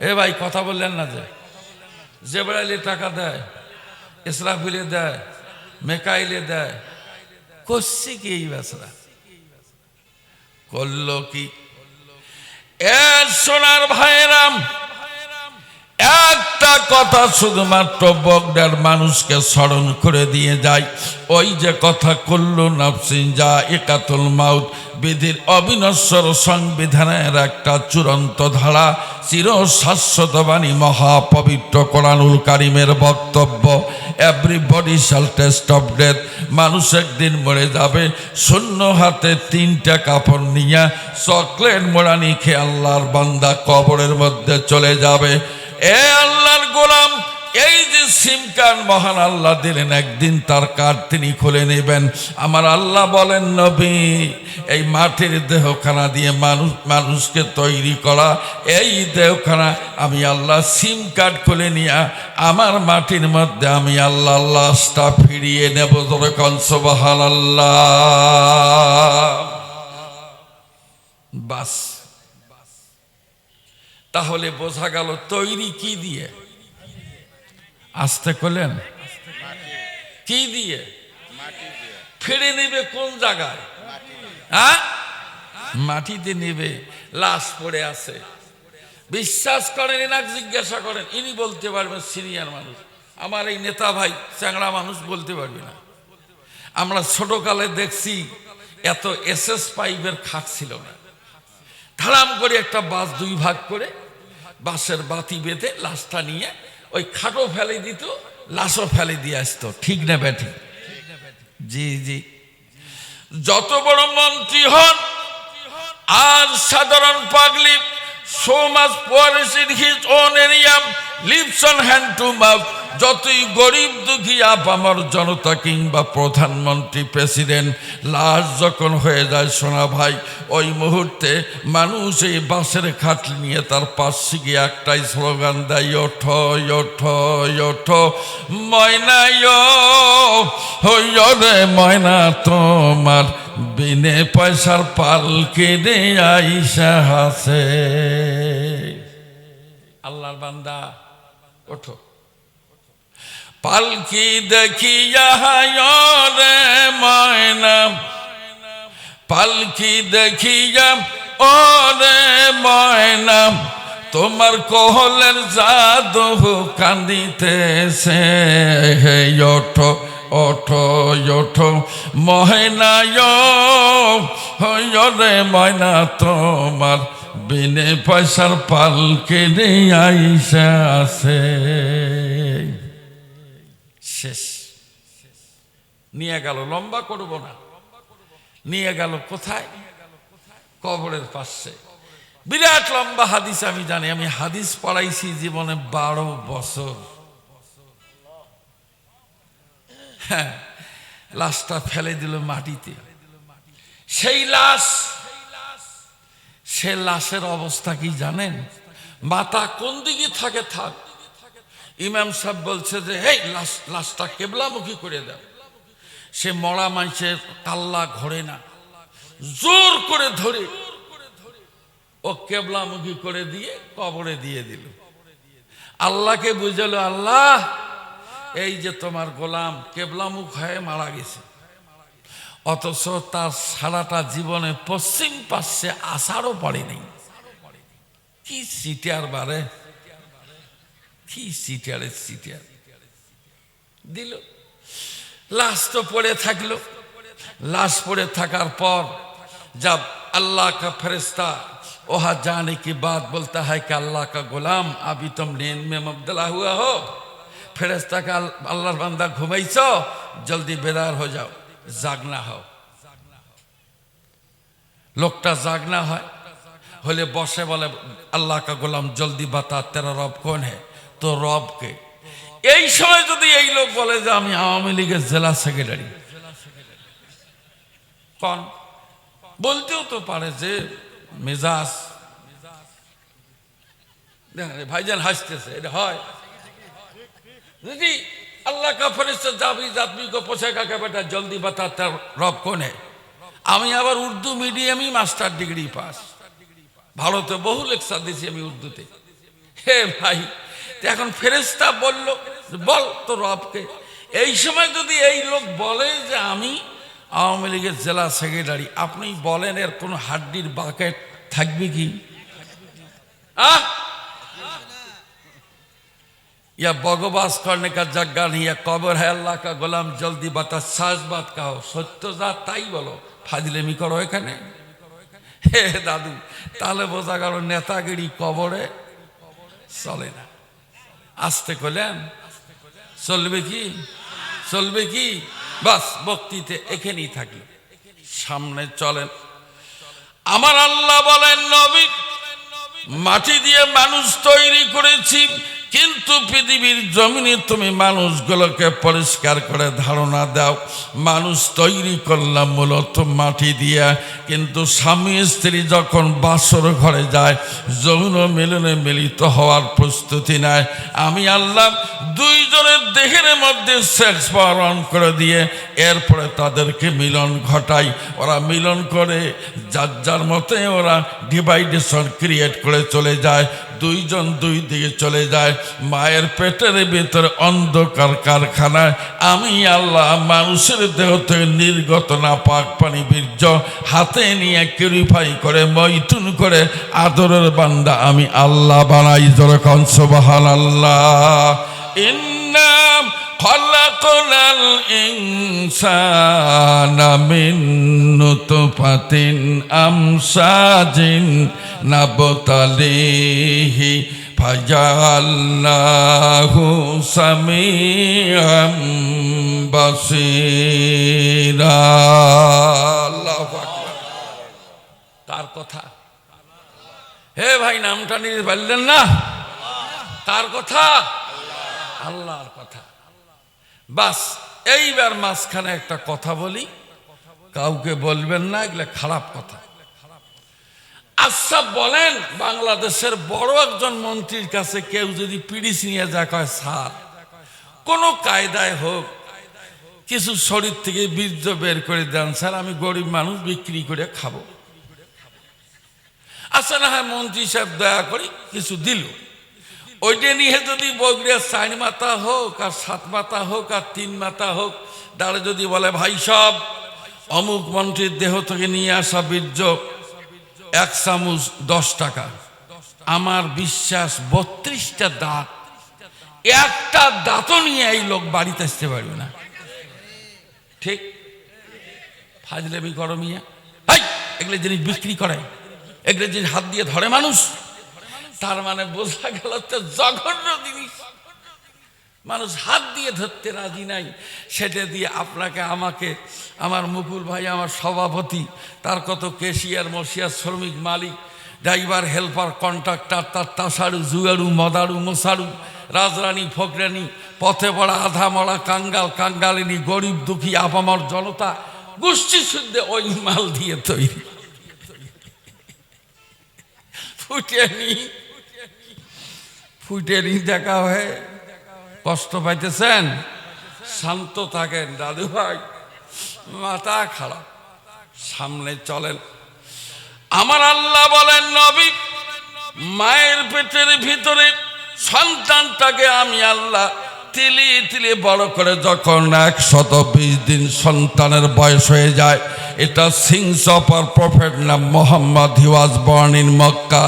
এ ভাই কথা বললেন না, যে জেবরাইলে টাকা দেয়, ইসরাফিলে দেয়, মেকাইলে দেয়, করছে কি এই বেচারা? করলো কি? এর সোনার ভাইরাম, একটা কথা শুধুমাত্র বগডার মানুষকে স্মরণ করে দিয়ে যায়। ওই যে কথা করল নাফসিন যায়িকাতুল মাউত, বিধির অবিনশ্বর সংবিধানের একটা চূড়ান্ত ধারা, চির শাশ্বত বাণী, মহাপবিত্র কোরআনুল কারিমের বক্তব্য, everybody shall test of death. মানুষ একদিন মরে যাবে, শূন্য হাতে 3টা কাপড় নিয়ে চকলেট মোড়ানি খেয়ে আল্লাহর বান্দা কবরের মধ্যে চলে যাবে। এ আল্লাহর গোলাম, এই যে সিম কার্ড মহান আল্লাহ দিলেন, একদিন তার কার্ড তিনি খুলে নেবেন। আমার আল্লাহ বলেন, নবী এই মাটির দেহখানা দিয়ে মানুষকে তৈরি করা, এই দেহখানা আমি আল্লাহ সিম কার্ড খুলে নিয়ে আমার মাটির মধ্যে আমি আল্লাহ লাশটা ফিরিয়ে নেব। যখন সুবহানাল্লাহ, বাস। তাহলে বোঝা গেল তৈরি কি দিয়ে? আসতে করলেন কি দিয়ে? ফিরে নেবে কোন জায়গায়? হ্যাঁ, মাটিতে নেবে। লাশ পড়ে আছে, বিশ্বাস করেন, এনাকে জিজ্ঞাসা করেন, ইনি বলতে পারবেন, সিনিয়র মানুষ। আমার এই নেতা ভাই চ্যাংড়া মানুষ বলতে পারবে না। আমরা ছোটকালে দেখছি এত এসএস পাইপের খাট ছিল না, ধারাম করে একটা বাস 2 ভাগ করে বাসের বাতি বেঁধে লাশটা নিয়ে ওই খাটও ফেলে দিত, লাশও ফেলে দিয়ে আসতো। ঠিক না ব্যাটি? জি জি। যত বড় মন্ত্রী হন আর সাধারণ public, so much poorest in his own area, lives on hand to mouth। যতই গরিব দুঃখী আপামর জনতা কিংবা প্রধানমন্ত্রী, প্রেসিডেন্ট, লাশ যখন হয়ে যায় সোনা ভাই, ওই মুহূর্তে মানুষ এই বাসের খাটলি নিয়ে তার পাশে গিয়ে একটাই স্লোগান দেয়, ওঠো ওঠো ওঠো ময়না রে ময়না, তোমার বিনে পয়সার পালকে রে আইসা হাসে। আল্লাহর বান্দা ওঠো, পালকি দেখিয়া রে ময়না, পালকি দেখিয়া ও রে ময়না, তোমার কোহলের জাদু কান্দিতেছে। ওঠো ওঠো ওঠো ময়না রে ময়না, তোমার বিনে পয়সার পালকে রে আইসা আছে। শেষ। নিয়ে গেল, লম্বা করব না, নিয়ে গেল কোথায়? কবরের পাশে। বিরাট লম্বা হাদিস আমি জানি, আমি হাদিস পড়াইছি জীবনে 12 বছর। হ্যাঁ, লাশটা ফেলে দিল মাটিতে। সেই লাশ, সে লাশের অবস্থা কি জানেন? মাথা কোন দিকে থাকে থাক, ইমাম সাহেব বলছে যে এই লাশটা কেবলামুখী করে দাও। সে মরা মানুষের কাল্লা ঘরে না, জোর করে ধরে ও কেবলামুখী করে দিয়ে কবরে দিয়ে দিল। আল্লাহকে বুঝালো, আল্লাহ এই যে তোমার গোলাম কেবলামুখ হয়ে মারা গেছে, অথচ তার সারাটা জীবনে পশ্চিম পাশে আসারও পড়েনি। কি সিটিয়ার বারে, কি সিটিয়ারের সিটিয়ার দিল। লাশ তো পড়ে থাকলো। লাশ পড়ে থাকার পর जब अल्लाह का फरिश्ता वहाँ जाने के बाद बोलता है कि अल्लाह का गुलाम अभी तुम नींद में मुब्तला हुआ हो, फरिश्ता का अल्लाह बंदा घुमाइছো, जल्दी बेदार हो जाओ, जागना हो। लोकटा जागना है होले बसे बोले अल्लाह का गुलाम जल्दी बता तेरा रब कौन है, तो रब के এই সময় যদি এই লোক বলে যে আমি আওয়ামী লীগের জেলা সেক্রেটারি, কোন বলতেও তো পারে যে মেজাজ ভাইজান হাসতেছে, এটা হয় যদি अल्लाह का फरिश्ता जाबीज आदमी को पूछेगा कि बेटा जल्दी बता तेरा रब कौन है। আমি আবার উর্দু মিডিয়ামই মাস্টার ডিগ্রি পাস, ভারতে বহু লেকচার দিয়েছি আমি উর্দুতে। হে ভাই, এখন ফেরেশতা বলল বল তো রবকে। এই সময় যদি এই লোক বলে যে আমি আওয়ামী লীগের জেলা সেক্রেটারি, আপনি বলেন এর কোনো হাড্ডির বাকেট থাকবে কি? या बगवास करने का जगह नहीं है, कब्र है अल्लाह का गुलाम जल्दी बता, सच बात कहो, सत्य जा ताई बोलो, फाजिलेमी करो एखाने। हे दादू ताहले बोझा गেল नेतागिरी कबरे चले ना। आस्ते कइलेन चलबे की चलबे की, बस बक्तिते एखानेই থাকলো। সামনে চলেন। আমার আল্লাহ বলেন নবী মাটি দিয়ে মানুষ তৈরি করেছি, কিন্তু পৃথিবীর জমিনে তুমি মানুষগুলোকে পরিষ্কার করে ধারণা দাও। মানুষ তৈরি করলাম মূলত মাটি দিয়ে, কিন্তু স্বামী স্ত্রী যখন বাসর ঘরে যায় যৌন মিলনে মিলিত হওয়ার প্রস্তুতি নেয়, আমি আল্লাহ দুইজনের দেহের মধ্যে সেক্স পাওয়ার অন করে দিয়ে এরপরে তাদেরকে মিলন ঘটাই। ওরা মিলন করে যার যার মতে ওরা ডিভাইডেশন ক্রিয়েট করে চলে যায়, দুইজন দুই দিকে চলে যায়। মায়ের পেটের ভিতরে অন্ধকার কারখানায় আমি আল্লাহ মানুষের দেহ থেকে নির্গত না পাক পানি বীর্য হাতে নিয়ে কিউরিফাই করে মৈথুন করে আদরের বান্দা আমি আল্লাহ বানাই। যখন সুবহানাল্লাহ। ইন্না খলাকনাল ইনসানা মিন নুতফাতিন আমসাজিন নাবতালিহি ফাজাল্লাহু সামিআম বাসীরা। আল্লাহু আকবার। কার কথা? হে ভাই নামটা নিতে পারলেন না? কার কথা? আল্লাহর কথা। বাস এইবার মাঝখানে একটা কথা বলি, কাউকে বলবেন না, এগুলো খারাপ কথা। আচ্ছা বলেন, বাংলাদেশের বড় একজন মন্ত্রীর কাছে কেউ যদি পিডিসি নিয়ে যা কয় স্যার কোনো কায়দায় হোক কিছু শরীর থেকে বীর্য বের করে দেন স্যার, আমি গরিব মানুষ বিক্রি করে খাবো। আচ্ছা না হয় মন্ত্রী সাহেব দয়া করি কিছু দিল, ওইটা নিয়ে যদি বগড়িয়া 4 মাথা হোক আর 7 মাথা হোক আর 3 মাথা হোক দাঁড়ে যদি বলে ভাই সব অমুক মন্ত্রীর দেহ থেকে নিয়ে আসা বীর্য 1 চামচ 10 টাকা, আমার বিশ্বাস 32টা দাঁত, একটা দাঁতও নিয়ে এই লোক বাড়িতে আসতে পারবে না। ঠিক? ফাজলামি করো মিয়া। এগুলো জিনিস বিক্রি করে, এগুলো জিনিস হাত দিয়ে ধরে মানুষ, তার মানে বোঝা গেল তো জঘন্য জিনিস মানুষ হাত দিয়ে ধরতে রাজি নাই। সেটা দিয়ে আপনাকে আমাকে, আমার মুকুল ভাই আমার সভাপতি, তার কত কেশিয়ার মশিয়ার শ্রমিক মালিক ড্রাইভার হেল্পার কন্ট্রাক্টর, তার তাসাড়ু জুয়াড়ু মদাড়ু মশাড়ু রাজরানী ফকরানি পথে পড়া আধা মরা কাঙ্গাল কাঙ্গালিনী গরিব দুঃখী আপামর জনতা গোষ্ঠী শুদ্ধে ওই মাল দিয়ে তৈরি। ফুটেনি দেখা হয়ে কষ্ট পাইতেছেন, শান্ত থাকেন দাদু ভাই, মাথা খারাপ। সামনে চলেন। আমার আল্লাহ বলেন নবী মায়ের পেটের ভিতরে সন্তানটাকে আমি আল্লাহ তিলি তিলি বড় করে যখন 120 দিন সন্তানের বয়স হয়ে যায়, এটা সিংস অফ আর প্রফেট নাম মোহাম্মদ, হি ওয়াজ বর্ন ইন মক্কা,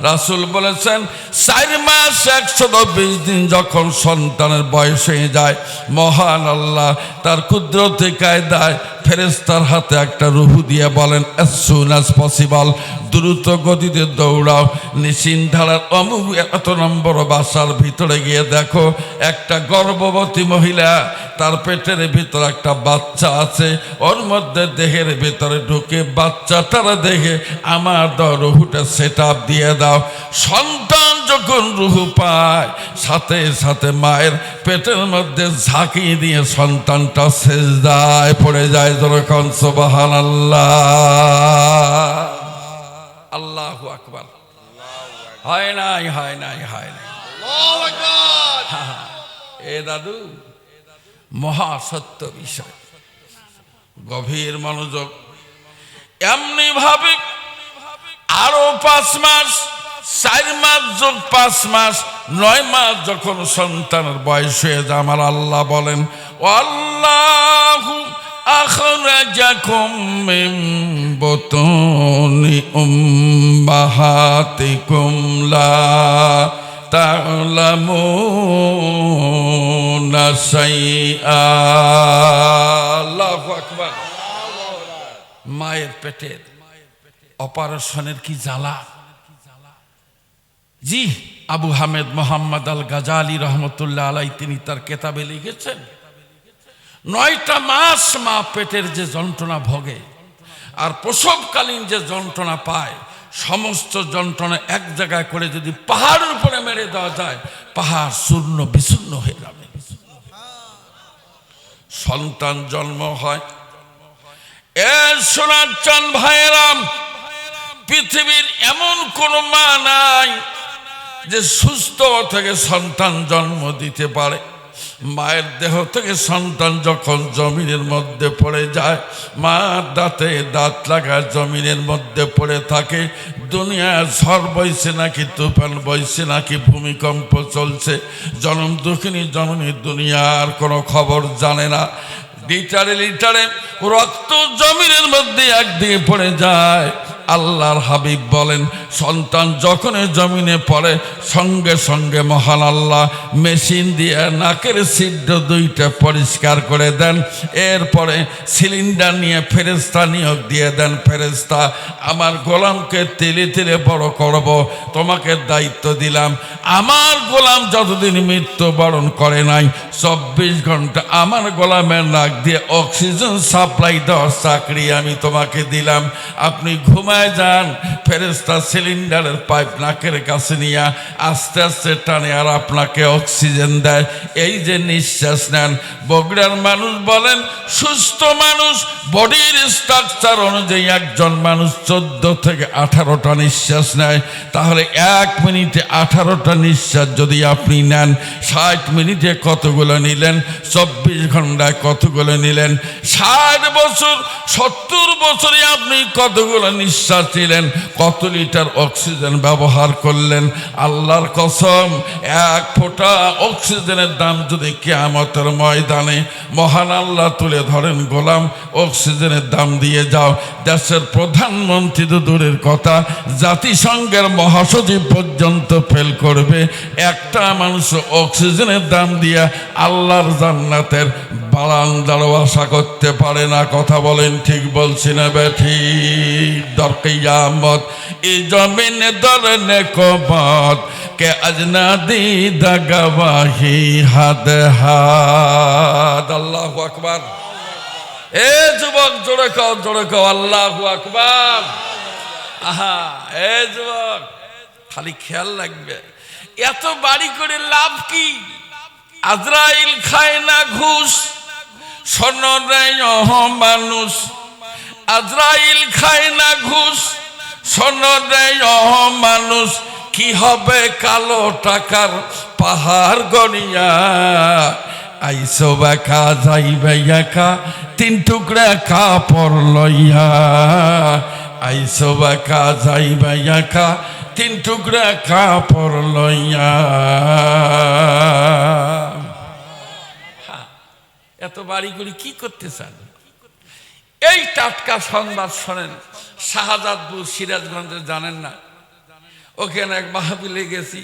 রাসূল বলেছেন 4 মাস 120 দিন যখন সন্তানের বয়স হয়ে যায়, মহান আল্লাহ তার কুদরতে কায়দায় ফেরেশতার হাতে একটা রূহ দিয়ে বলেন as soon as possible, দ্রুত গতিতে দৌড়াও নিশিনধারার অমুক এত নম্বর বাসার ভিতরে গিয়ে দেখো একটা গর্ভবতী মহিলা, তার পেটের ভিতর একটা বাচ্চা আছে, ওর মধ্যে দেহের ভিতরে ঢুকে বাচ্চাটারা দেখে আমার রুহুটা সেট আপ দিয়ে দাও। সন্তান যখন রুহু পায় সাথে সাথে মায়ের পেটের মধ্যে ঝাঁকি দিয়ে সন্তানটা সেজদায় পড়ে যায়। যখন সুবহানাল্লাহ, আল্লাহু আকবার। হয় নাই, হয় নাই, হয় নাই। এ দাদু মহা সত্য বিষয়, গভীর মনোযোগ। এমনি ভাবে আরো 5 মাস, 4 মাস যোগ 5 মাস, 9 মাস যখন সন্তানের বয়স হয়ে যায়, আমার আল্লাহ বলেন আল্লাহু আখরাজাকুম মিন বুতুনি উম্মাহাতিকুম লা তা'লামুনা শাইআ। আল্লাহু আকবার। মায়ের পেটের অপারেশনের কি জ্বালা! জি, আবু হামেদ মোহাম্মদ আল গাজালি রহমতুল্লাহ আলাই তিনি তার কেতাবে লিখেছেন 9টা মাস মা পেটের যে যন্ত্রণা ভোগে আর প্রসবকালীন যে যন্ত্রণা পায়, সমস্ত যন্ত্রণা এক জায়গায় করে যদি পাহাড়ের উপরে মেরে দেওয়া যায়, পাহাড় চূর্ণ বিচূর্ণ হয়ে যাবে। সন্তান জন্ম হয়, এ সোনার চাঁদ ভাইয়েরাম, পৃথিবীর এমন কোন মা নাই যে সুস্থ থেকে সন্তান জন্ম দিতে পারে। মায়ের দেহ থেকে সন্তান যখন জমিনের মধ্যে পড়ে যায়, মা দাঁতে দাঁত লাগায় জমিনের মধ্যে পড়ে থাকে। দুনিয়ার ঝড় বইছে নাকি তুফান বইছে নাকি ভূমিকম্প চলছে, জনম দুঃখিনী জননী দুনিয়ার কোনো খবর জানে না। লিটারে লিটারে রক্ত জমিনের মধ্যে একদিকে পড়ে যায়। আল্লাহর হাবিব বলেন সন্তান যখন জমিনে পড়ে সঙ্গে সঙ্গে মহান আল্লাহ মেশিন দিয়ে নাকের ছিদ্র 2টা পরিষ্কার করে দেন। এরপরে সিলিন্ডার নিয়ে ফেরেশতা নিয়োগ দিয়ে দেন, ফেরেশতা আমার গোলামকে তিলে তিলে বড় করব, তোমাকে দায়িত্ব দিলাম। আমার গোলাম যতদিন মৃত্যুবরণ করে নাই 24 ঘন্টা আমার গোলামের নাক দিয়ে অক্সিজেন সাপ্লাই দেওয়ার চাকরি আমি তোমাকে দিলাম। আপনি ঘুমায় যান, ফেরেশতা সিলিন্ডারের পাইপ নাকের কাছে নিয়ে আস্তে আস্তে টানে আর আপনাকে অক্সিজেন দেয়। এই যে নিঃশ্বাস নেন, বগুড়ার মানুষ বলেন সুস্থ মানুষ বডির স্ট্রাকচার অনুযায়ী একজন মানুষ 14 থেকে 18টা নিঃশ্বাস নেয়। তাহলে 1 মিনিটে 18টা নিঃশ্বাস যদি আপনি নেন, 60 মিনিটে কতগুলো নিলেন? 24 ঘন্টায় কতগুলো নিলেন? 60 বছর 70 বছরে আপনি কতগুলো নিঃশ্বাস নিলেন? কত লিটার অক্সিজেন ব্যবহার করলেন? আল্লাহর কসম, 1 ফোঁটা অক্সিজেনের দাম যদি কিয়ামতের ময়দানে মহান আল্লাহ তুলে ধরেন, গোলাম অক্সিজেনের দাম দিয়ে যাও। দেশের প্রধানমন্ত্রী তো দূরের কথা, জাতিসংঘের মহাসচিব পর্যন্ত ফেল করবে একটা মানুষ অক্সিজেনের দাম দিয়ে আল্লাহর জান্নাতের বারান্দারও আশা করতে পারে না। কথা বলেন ঠিক বলছি না বেঠিক? দরকিয়ামত এই জমিনে দরনে কবত কে আজনা দিদা গবাহি হাদ হাদ। আল্লাহু আকবার। এ যুবক জোরে কও আল্লাহু আকবার। আহা, এ যুবক খালি খেয়াল রাখবে, এত বাড়ি করে লাভ কি? আজরাইল খায় না ঘুষ, শোনো রে মানুষ, আজরাইল খায় না ঘুষ, শোনো রে মানুষ, কি হবে কালো টাকার পাহাড় গড়িয়া? আইসো বাঁকা যাইবে একা 3 টুকরা কাপড় লইয়া, আইসো বাঁকা যাইবে একা 3 টুকরা কাপড় লইয়া। এত বাড়ি করে কি করতে চান? এই টাটকা সংবাদ শোনেন, শাহজাদপুর সিরাজগঞ্জে জানেন না, ওখানে এক মাহফিলে গেছি,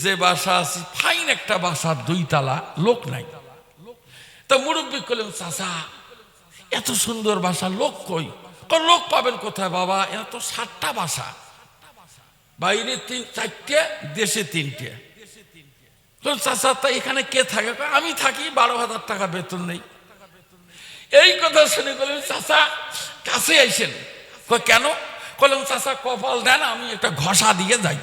যে বাসা আছি ফাইন একটা বাসা, 2 তলা, লোক নাই। তো মুরব্বী করলাম, চাচা এত সুন্দর বাসা, লোক কই? লোক পাবেন কোথায় বাবা, এরা তো 7টা বাসা, বাইরে 4টে, দেশে 3টে। চাচা তা এখানে কে থাকে? আমি থাকি, 12,000 টাকা বেতন নেই। এই কথা শুনে বললেন, চাচা কাছে আইসেন। কেন? বললাম, চাচা কপাল দেন, আমি একটা ঘষা দিয়ে যাই।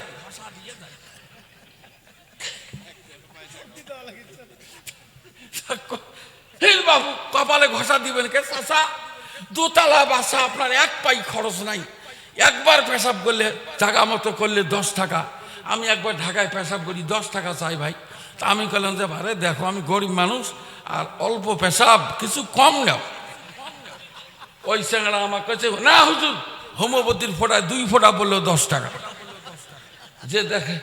বাবু কপালে ঘষা দিবেন কে? চাচা 2 তলা বাসা, আপনার 1 পাই খরচ নাই, একবার পেশাব করলে জায়গা মতো করলে 10 টাকা। আমি একবার ঢাকায় পেশাব করি, 10 টাকা চাই ভাই। তা আমি বললাম যে ভাই দেখো, আমি গরিব মানুষ, আর অল্প পেশাব, কিছু কম নাও। ওই স্যাংরা আমার কাছে, না হুজুর হোমিওপ্যাথির ফোঁটায় 2 ফোঁটা বললেও 10 টাকা। যে দেখে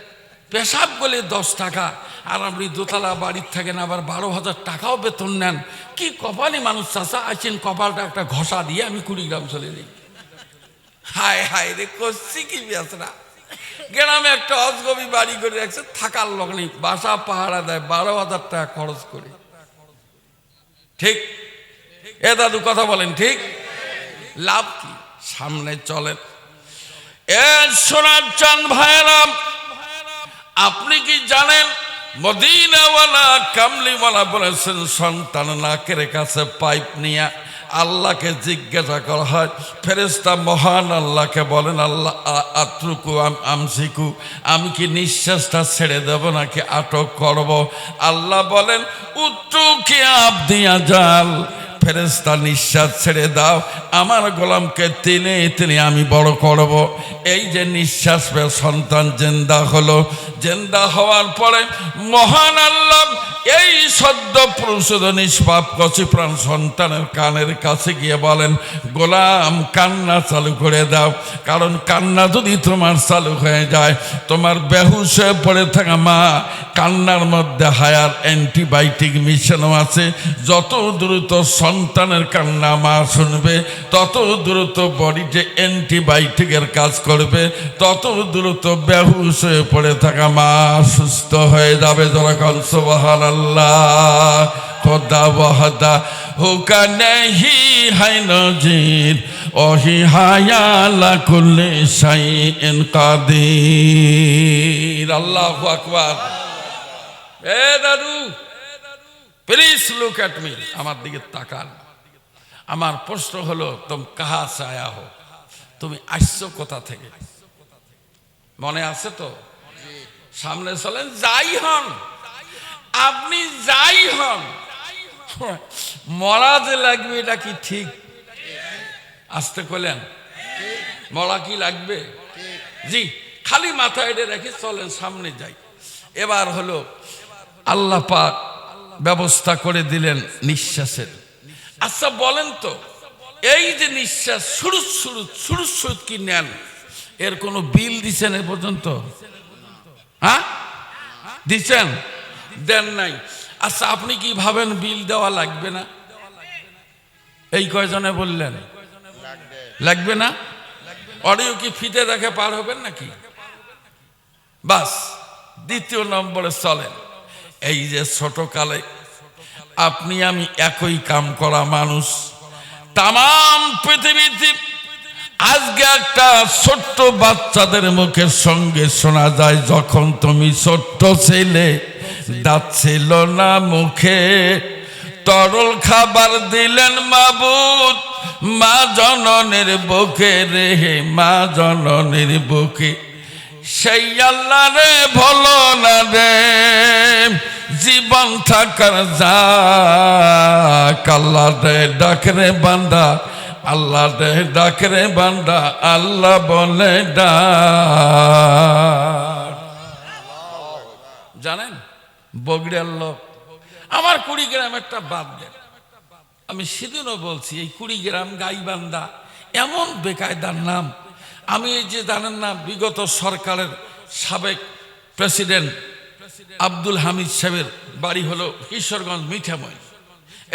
পেশাব বলে 10 টাকা, আর আপনি 2 তলা বাড়ির থাকেন, আবার 12,000 টাকাও বেতন নেন। কি কপালি মানুষ চাচা, আছেন কপালটা একটা ঘষা দিয়ে আমি কুড়িগ্রাম চলে যাই। হায় হায় রে, করছি কি বেসরা। গ্রামে একটা অজগবি বাড়ি করে রাখছে, থাকার লোক নেই, বাসা পাহারা দেয়, 12,000 টাকা খরচ করে। ঠিক এ দাদু কথা বলেন, ঠিক? লাভ কি? সামনে চলেন। এ সোনার চাঁদ ভাইরা, আপনি কি জানেন মদিনাওয়ালা কামলিওয়ালা বলেছেন, সন্তান নাকের কাছে পাইপ নিয়ে আল্লাহকে জিজ্ঞাসা করা হয়। ফেরেশতা মহান আল্লাহকে বলেন, আল্লাহ আত্রুকু আমসিকু, আমি কি নিঃশ্বাসটা ছেড়ে দেব নাকি আটক করব? আল্লাহ বলেন, উত্রুকে আপ দিয়া জাল, ফেরেশতা নিঃশ্বাস ছেড়ে দাও, আমার গোলামকে টেনে টেনে আমি বড় করব। এই যে নিঃশ্বাস পেয়ে সন্তান জেন্দা হলো, জেন্দা হওয়ার পরে মহান আল্লাহ এই সদ্য প্রসূত নিষ্পাপ কচি প্রাণ সন্তানের কানের কাছে গিয়ে বলেন, গোলাম কান্না চালু করে দাও, কারণ কান্না যদি তোমার চালু হয়ে যায়, তোমার বেহুশ হয়ে পড়ে থাকা মা, কান্নার মধ্যে হায়ার অ্যান্টিবায়োটিক মিশানো আছে। যত দ্রুত সন্তানের কান্না মা শুনবে, তত দ্রুত বডিতে অ্যান্টিবায়োটিকের কাজ করবে, তত দ্রুত বেহুশ হয়ে পড়ে থাকা মা সুস্থ হয়ে যাবে। যখন সুবহানাল্লাহ, খোদা ওয়াহদা হুকা নেহি হাই নজির, ওহি হায়ালা কুল্লি শাইইন কাদির। আল্লাহু আকবার। এ দাদু, প্লিজ লুক এট মি, আমার দিকে তাকান। আমার প্রশ্ন হলো, তুম কাহা সে আয়া হো, তুমি আসছো কোথা থেকে? মনে আছে তো? সামনে চলেন, যাই হন আপনি, যাই হন, মরা যে লাগবে এটা কি ঠিক? আসতে কইলেন, মরা কি লাগবে? জি, খালি মাথায় এটা রেখে চলেন, সামনে যাই। এবার হলো আল্লাহ পাক ব্যবস্থা করে দিলেন নিঃশ্বাসের। আচ্ছা বলেন তো, এই যে নিঃশ্বাস সুরুৎ সুরুৎ সুরুৎ সুরুৎ কি নেন, এর কোনো বিল দিচ্ছেন এ পর্যন্ত? হ্যাঁ দিচ্ছেন? দেন নাই। আচ্ছা আপনি কি ভাবেন বিল দেওয়া লাগবে না? এই কয়জনে বললেন লাগবে না? অডিও কি ফিতে দেখে পার হবেন নাকি? বাস, দ্বিতীয় নম্বরে চলেন। এই যে ছোটকালে আপনি আমি একই কাম করা মানুষ, তাম পৃথিবীতে আজকে একটা ছোট্ট বাচ্চাদের মুখের সঙ্গে শোনা যায়, যখন তুমি ছোট্ট ছেলে, দাঁত ছিল না মুখে, তরল খাবার দিলেন মাবুদ মা জননের বুকে রে, মা জননের বুকে। সেই আল্লাহ রে ভুলো না রে, জীবন থাকার যা আল্লাহ রে ডাকরে বান্দা, আল্লাহ রে ডাকরে বান্দা, আল্লাহ বলে ডাক। জানেন বগড়ার লোক, আমার কুড়িগ্রাম একটা বাদ দেন, আমি সেদিনও বলছি, এই কুড়িগ্রাম গাইবান্ধা এমন বেকায়দার নাম। আমি এই যে জানেন না, বিগত সরকারের সাবেক প্রেসিডেন্ট আব্দুল হামিদ সাহেবের বাড়ি হলো কিশোরগঞ্জ মিঠামই।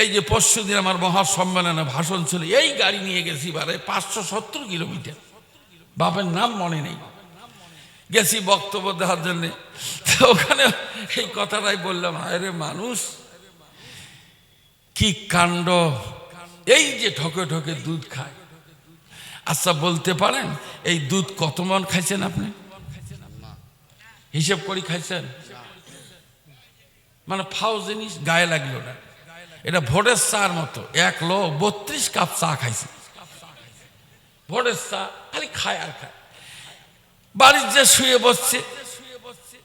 এই যে পরশুদিন আমার মহাসম্মেলনে ভাষণ ছিল, এই গাড়ি নিয়ে গেছি বারে 570 কিলোমিটার, বাপের নাম মনে নেই। গেছি বক্তব্য দেওয়ার জন্যে। ওখানে এই কথাটাই বললাম, আরে মানুষ কি কাণ্ড, এই যে ঠকে ঠকে দুধ খায়। আচ্ছা বলতে পারেন এই দুধ কত মন খাইছেন আপনি? হিসেব করে খাইছেন? মানে ফাও জিনিস গায়ে লাগলো না। এটা ভোরের চার মতো, এক লোক 32 কাপ চা খাইছে। ভোরের চা খালি খায় আর খায়। বাড়ির যে শুয়ে বসছে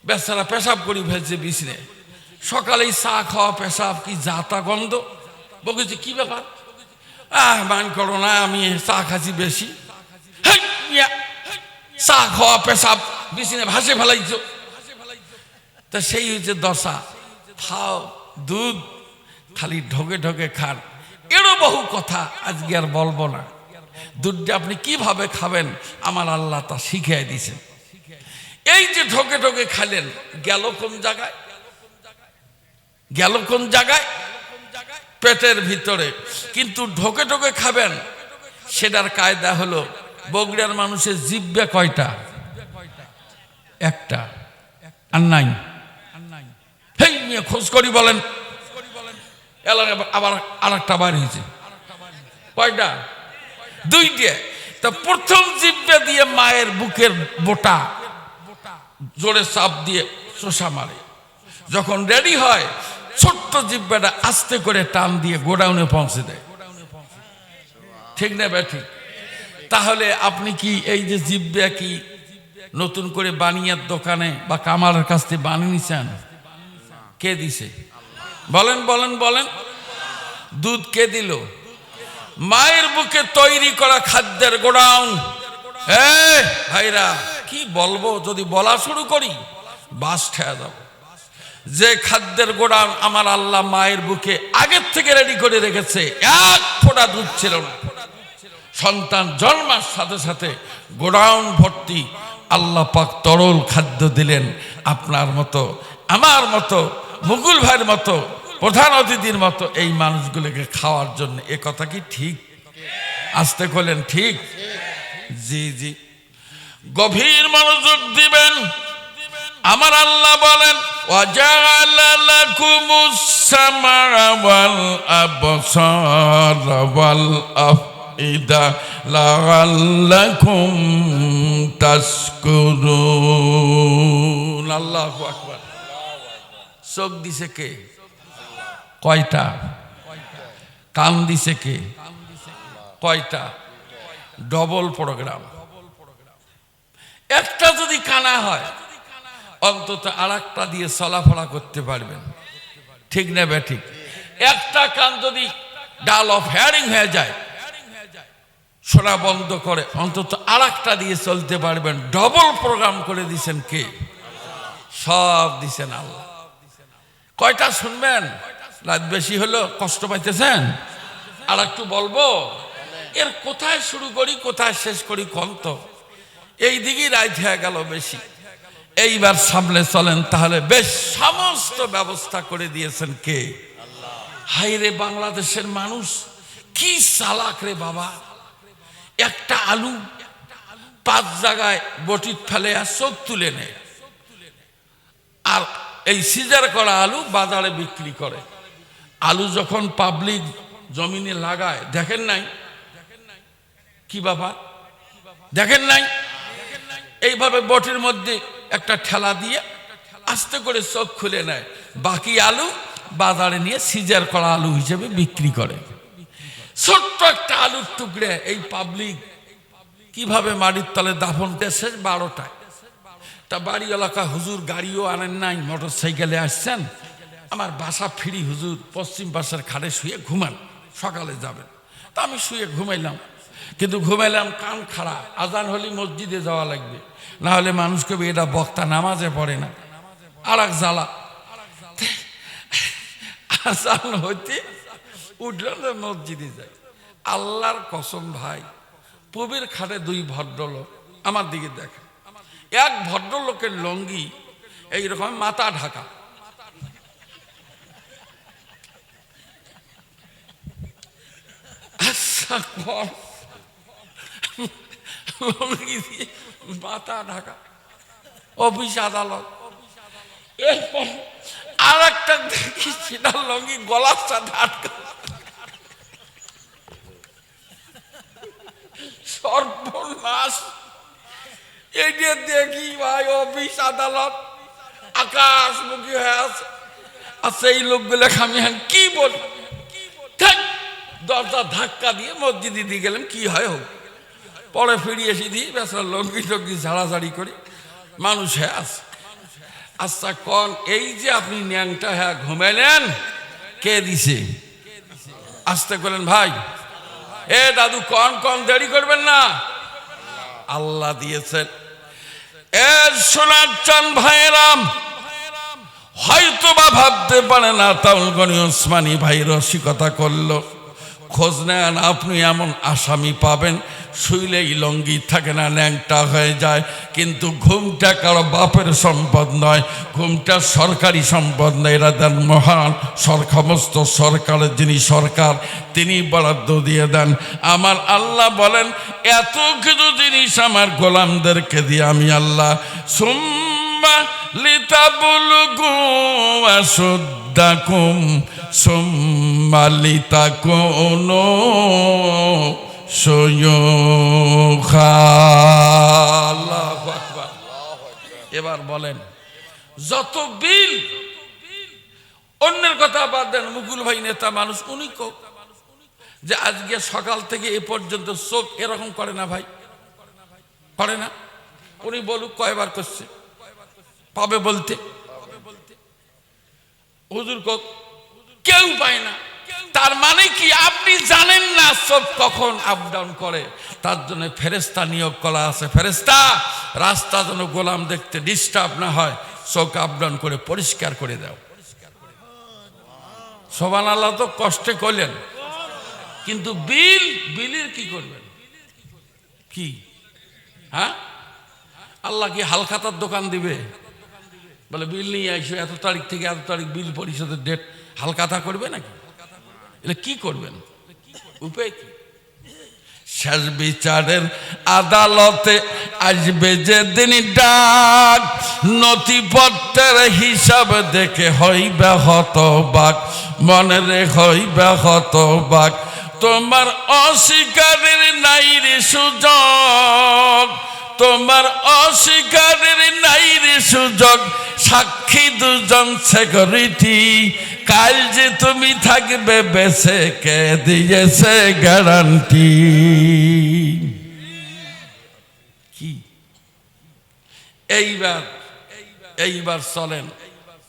বেচারা পেশাব করে ফেলছে বিছনে। সকালেই চা খাওয়া পেশাব কি জাতা গন্ধ। বলেছে কি ব্যাপার? মান করো না, আমি চা খাচ্ছি বেশি। চা খাওয়া পেশাব বিছনে ভাসে ফেলাইছ। তা সেই হচ্ছে দশা। খাও দুধ, খালি ঢোকে ঢোকে খান। এরও বহু কথা আজকে আর বলবো না। দুধটা আপনি কিভাবে খাবেন আমার আল্লাহ তা শিখিয়ে দিয়েছেন। এই যে ঢোকে ঢোকে খাইলেন, গেল কোন জায়গায়? গেল কোন জায়গায়? পেটের ভিতরে। কিন্তু ঢোকে ঢোকে খাবেন সেটার কায়দা হলো, বগুড়ার মানুষের জিহ্বা কয়টা? একটা। আর নাই? হেই নিয়ে খোঁজ করি বলেন, এলাকায় আবার আর একটা বার হয়েছে। কয়টা? দুইটা। তা প্রথম জিহ্বা দিয়ে মায়ের বুকের বোটা জোরে চাপ দিয়ে শোষা মারে। যখন রেডি হয় ছোট্ট জিহ্বাটা আস্তে করে টান দিয়ে গোডাউনে পৌঁছে দেয়। ঠিক না ব্যাঠিক? তাহলে আপনি কি এই যে জিহ্বা কি নতুন করে বানিয়ার দোকানে বা কামারের কাছ থেকে বানিয়ে নিছেন? কে দিছে? বলেন বলেন বলেন। দুধ কে দিল? মায়ের বুকে তৈরি করা খাদ্যের গোডাউন। ভাইরা কি বলবো, যদি বলা শুরু করি বাস ঠেয়া যাব। যে খাদ্যের গোডাউন আমার আল্লাহ মায়ের বুকে আগের থেকে রেডি করে রেখেছে, এক ফোঁটা দুধ ছিল না। সন্তান জন্মার সাথে সাথে গোডাউন ভর্তি আল্লাহ পাক তরল খাদ্য দিলেন। আপনার মতো আমার মতো মুকুল ভাইয়ের মতো প্রধান অতিথির মতো এই মানুষগুলোকে খাওয়ার জন্য। এ কথা কি ঠিক? আসতে করলেন ঠিক? জি জি, গভীর মনোযোগ দিবেন। আমার আল্লাহ বলেন, ওয়াজআলা লাকুমুস সামআ ওয়াল আবসারা ওয়াল আফইদা লাআল্লাকুম তাশকুরুন। আল্লাহু আকবার। চোখ দিছে কে? কয়টা? কান দিছে কে? কয়টা? Double programme. একটা যদি কানা হয় অন্তত আর একটা দিয়ে চলাফেরা করতে পারবেন। ঠিক না ব্যাঠিক? একটা কান যদি ডাল অফ হেয়ারিং হয়ে যায়, শোনা বন্ধ করে, অন্তত আর একটা দিয়ে চলতে পারবেন। ডবল প্রোগ্রাম করে দিছেন কে? সব দিছেন আল্লাহ। কয়টা শুনবেন? রাত বেশি হলো, কষ্ট পাইতেছেন? আর একটু বলবো? এর কোথায় শুরু করি কোথায় শেষ করি কোন তো? এই দিকেই রাত হয়ে গেল বেশি। এইবার সামনে চলেন তাহলে। বেশ সমস্ত ব্যবস্থা করে দিয়েছেন কে? হাইরে বাংলাদেশের মানুষ কি চালাক রে বাবা। একটা আলু 5 জায়গায় বটিত ফেলে আর চোখ তুলে নেয়। আর এই সিজার করা আলু বাজারে বিক্রি করে। আলু যখন পাবলিক জমিনে লাগায়, দেখেন নাই কি বাবা? দেখেন নাই? এইভাবে বটির মধ্যে একটা ঠেলা দিয়ে আস্তে করে চোখ খুলে নেয়। বাকি আলু বাজারে নিয়ে সিজার করা আলু হিসেবে বিক্রি করে। ছোট্ট একটা আলুর টুকরে এই পাবলিক কিভাবে মাটির তলে দাফন দেশে 12টায়। তা বাড়ি এলাকা হুজুর গাড়িও আনেন নাই, মোটর সাইকেলে আসছেন। আমার বাসা ফিরি হুজুর, পশ্চিম পাশের খাটে শুয়ে ঘুমান, সকালে যাবেন। তা আমি শুয়ে ঘুমাইলাম। কিন্তু ঘুমাইলাম কান খাড়া, আজান হলে মসজিদে যাওয়া লাগবে, না হলে মানুষকে এটা বক্তা নামাজে পড়ে না। আর এক জ্বালা, আজান হইতে উঠল না মসজিদে যায়। আল্লাহর কসম ভাই, পূবের খাটে 2 ভদ্রলোক আমার দিকে দেখে। এক ভদ্রলোকের লঙ্গি এইরকম মাথা ঢাকা, লঙ্গি দিয়ে মাথা ঢাকা। অফিস আদালত। এরপর আর একটা দেখি সেটা লঙ্গি গলার সাথে আটকা। সর্বনাশ! এইটা দেখি ভাই অফিস আদালত আকাশমুখী হয়ে আছে। আর সেই লোকগুলো আমি কি বল, দরজা ধাক্কা দিয়ে মসজিদে দিয়ে গেলাম, কি হয় হোক। পরে ফিরে এসে দিই বেচারা লঙ্গি টঙ্গি ঝাড়াঝাড়ি করে মানুষ হয়ে আছে। আচ্ছা কন, এই যে আপনি ন্যাংটা হ্যাঁ ঘুমাইলেন, কে দিছে? আসতে করেন ভাই। এ দাদু কন কন, দেরি করবেন না, আল্লাহ দিয়েছেন। এর সোনার চান ভাইরাম হয়তো বা ভাবতে পারে না তাউলগনি ওসমানী ভাই রসিকতা করলো। খোঁজ নেন, আপনি এমন আসামি পাবেন শুইলেই লঙ্গি থাকে না, ন্যাংটা হয়ে যায়। কিন্তু ঘুমটা কারো বাপের সম্পদ নয়, ঘুমটা সরকারি সম্পদ নয়। এরা দেন মহান সমস্ত সরকারের যিনি সরকার, তিনি বরাদ্দ দিয়ে দেন। আমার আল্লাহ বলেন এত কিছু জিনিস আমার গোলামদেরকে দিয়ে আমি আল্লাহ সুম্মা লিতাবলুগু আসুদ্দাকুম সুম্মা লিতাকুনু শুয়ুখা। আল্লাহু আকবার। এবার বলেন যত বিল, অন্যের কথা বাদ দেন, মুকুল ভাই নেতা মানুষ, উনি কোক যে আজকে সকাল থেকে এ পর্যন্ত চোখ এরকম করে না ভাই, করে না? উনি বলুক কয়বার করছে, পাবে বলতে? হুজুর কোক কেউ পায় না। তার মানে কি আপনি জানেন না চোখ কখন আপ ডাউন করে? তার জন্য ফেরেস্তা নিয়োগ করা আছে। ফেরেস্তা রাস্তা যেন গোলাম দেখতে ডিস্টার্ব না হয়, চোখ আপ ডাউন করে পরিষ্কার করে দাও। সুবহানাল্লাহ। তো কষ্টে করলেন, কিন্তু বিলের কি করবেন? কি হ্যাঁ, আল্লাহ কি হালখাতার দোকান দিবে? বলে বিল নিয়ে আইসো, এত তারিখ থেকে এত তারিখ বিল পরিশোধের ডেট, হালখাতা করবে নাকি? এটা কি করবেন? উপায় কি? শেষ বিচারের আদালতে আসবে যেদিন ডাক, নথিপত্রের হিসাব দেখে হইবে হতবাক, মনে রে হইবে হতবাক। তোমার অস্বীকারের নাই রে সুযোগ, তোমার অস্বীকারের নাই রে সুযোগ। সাক্ষী দুজন সিকিউরিটি, কাল যে তুমি থাকবে বেঁচে কে দিয়েছে গ্যারান্টি? কি এইবার চলেন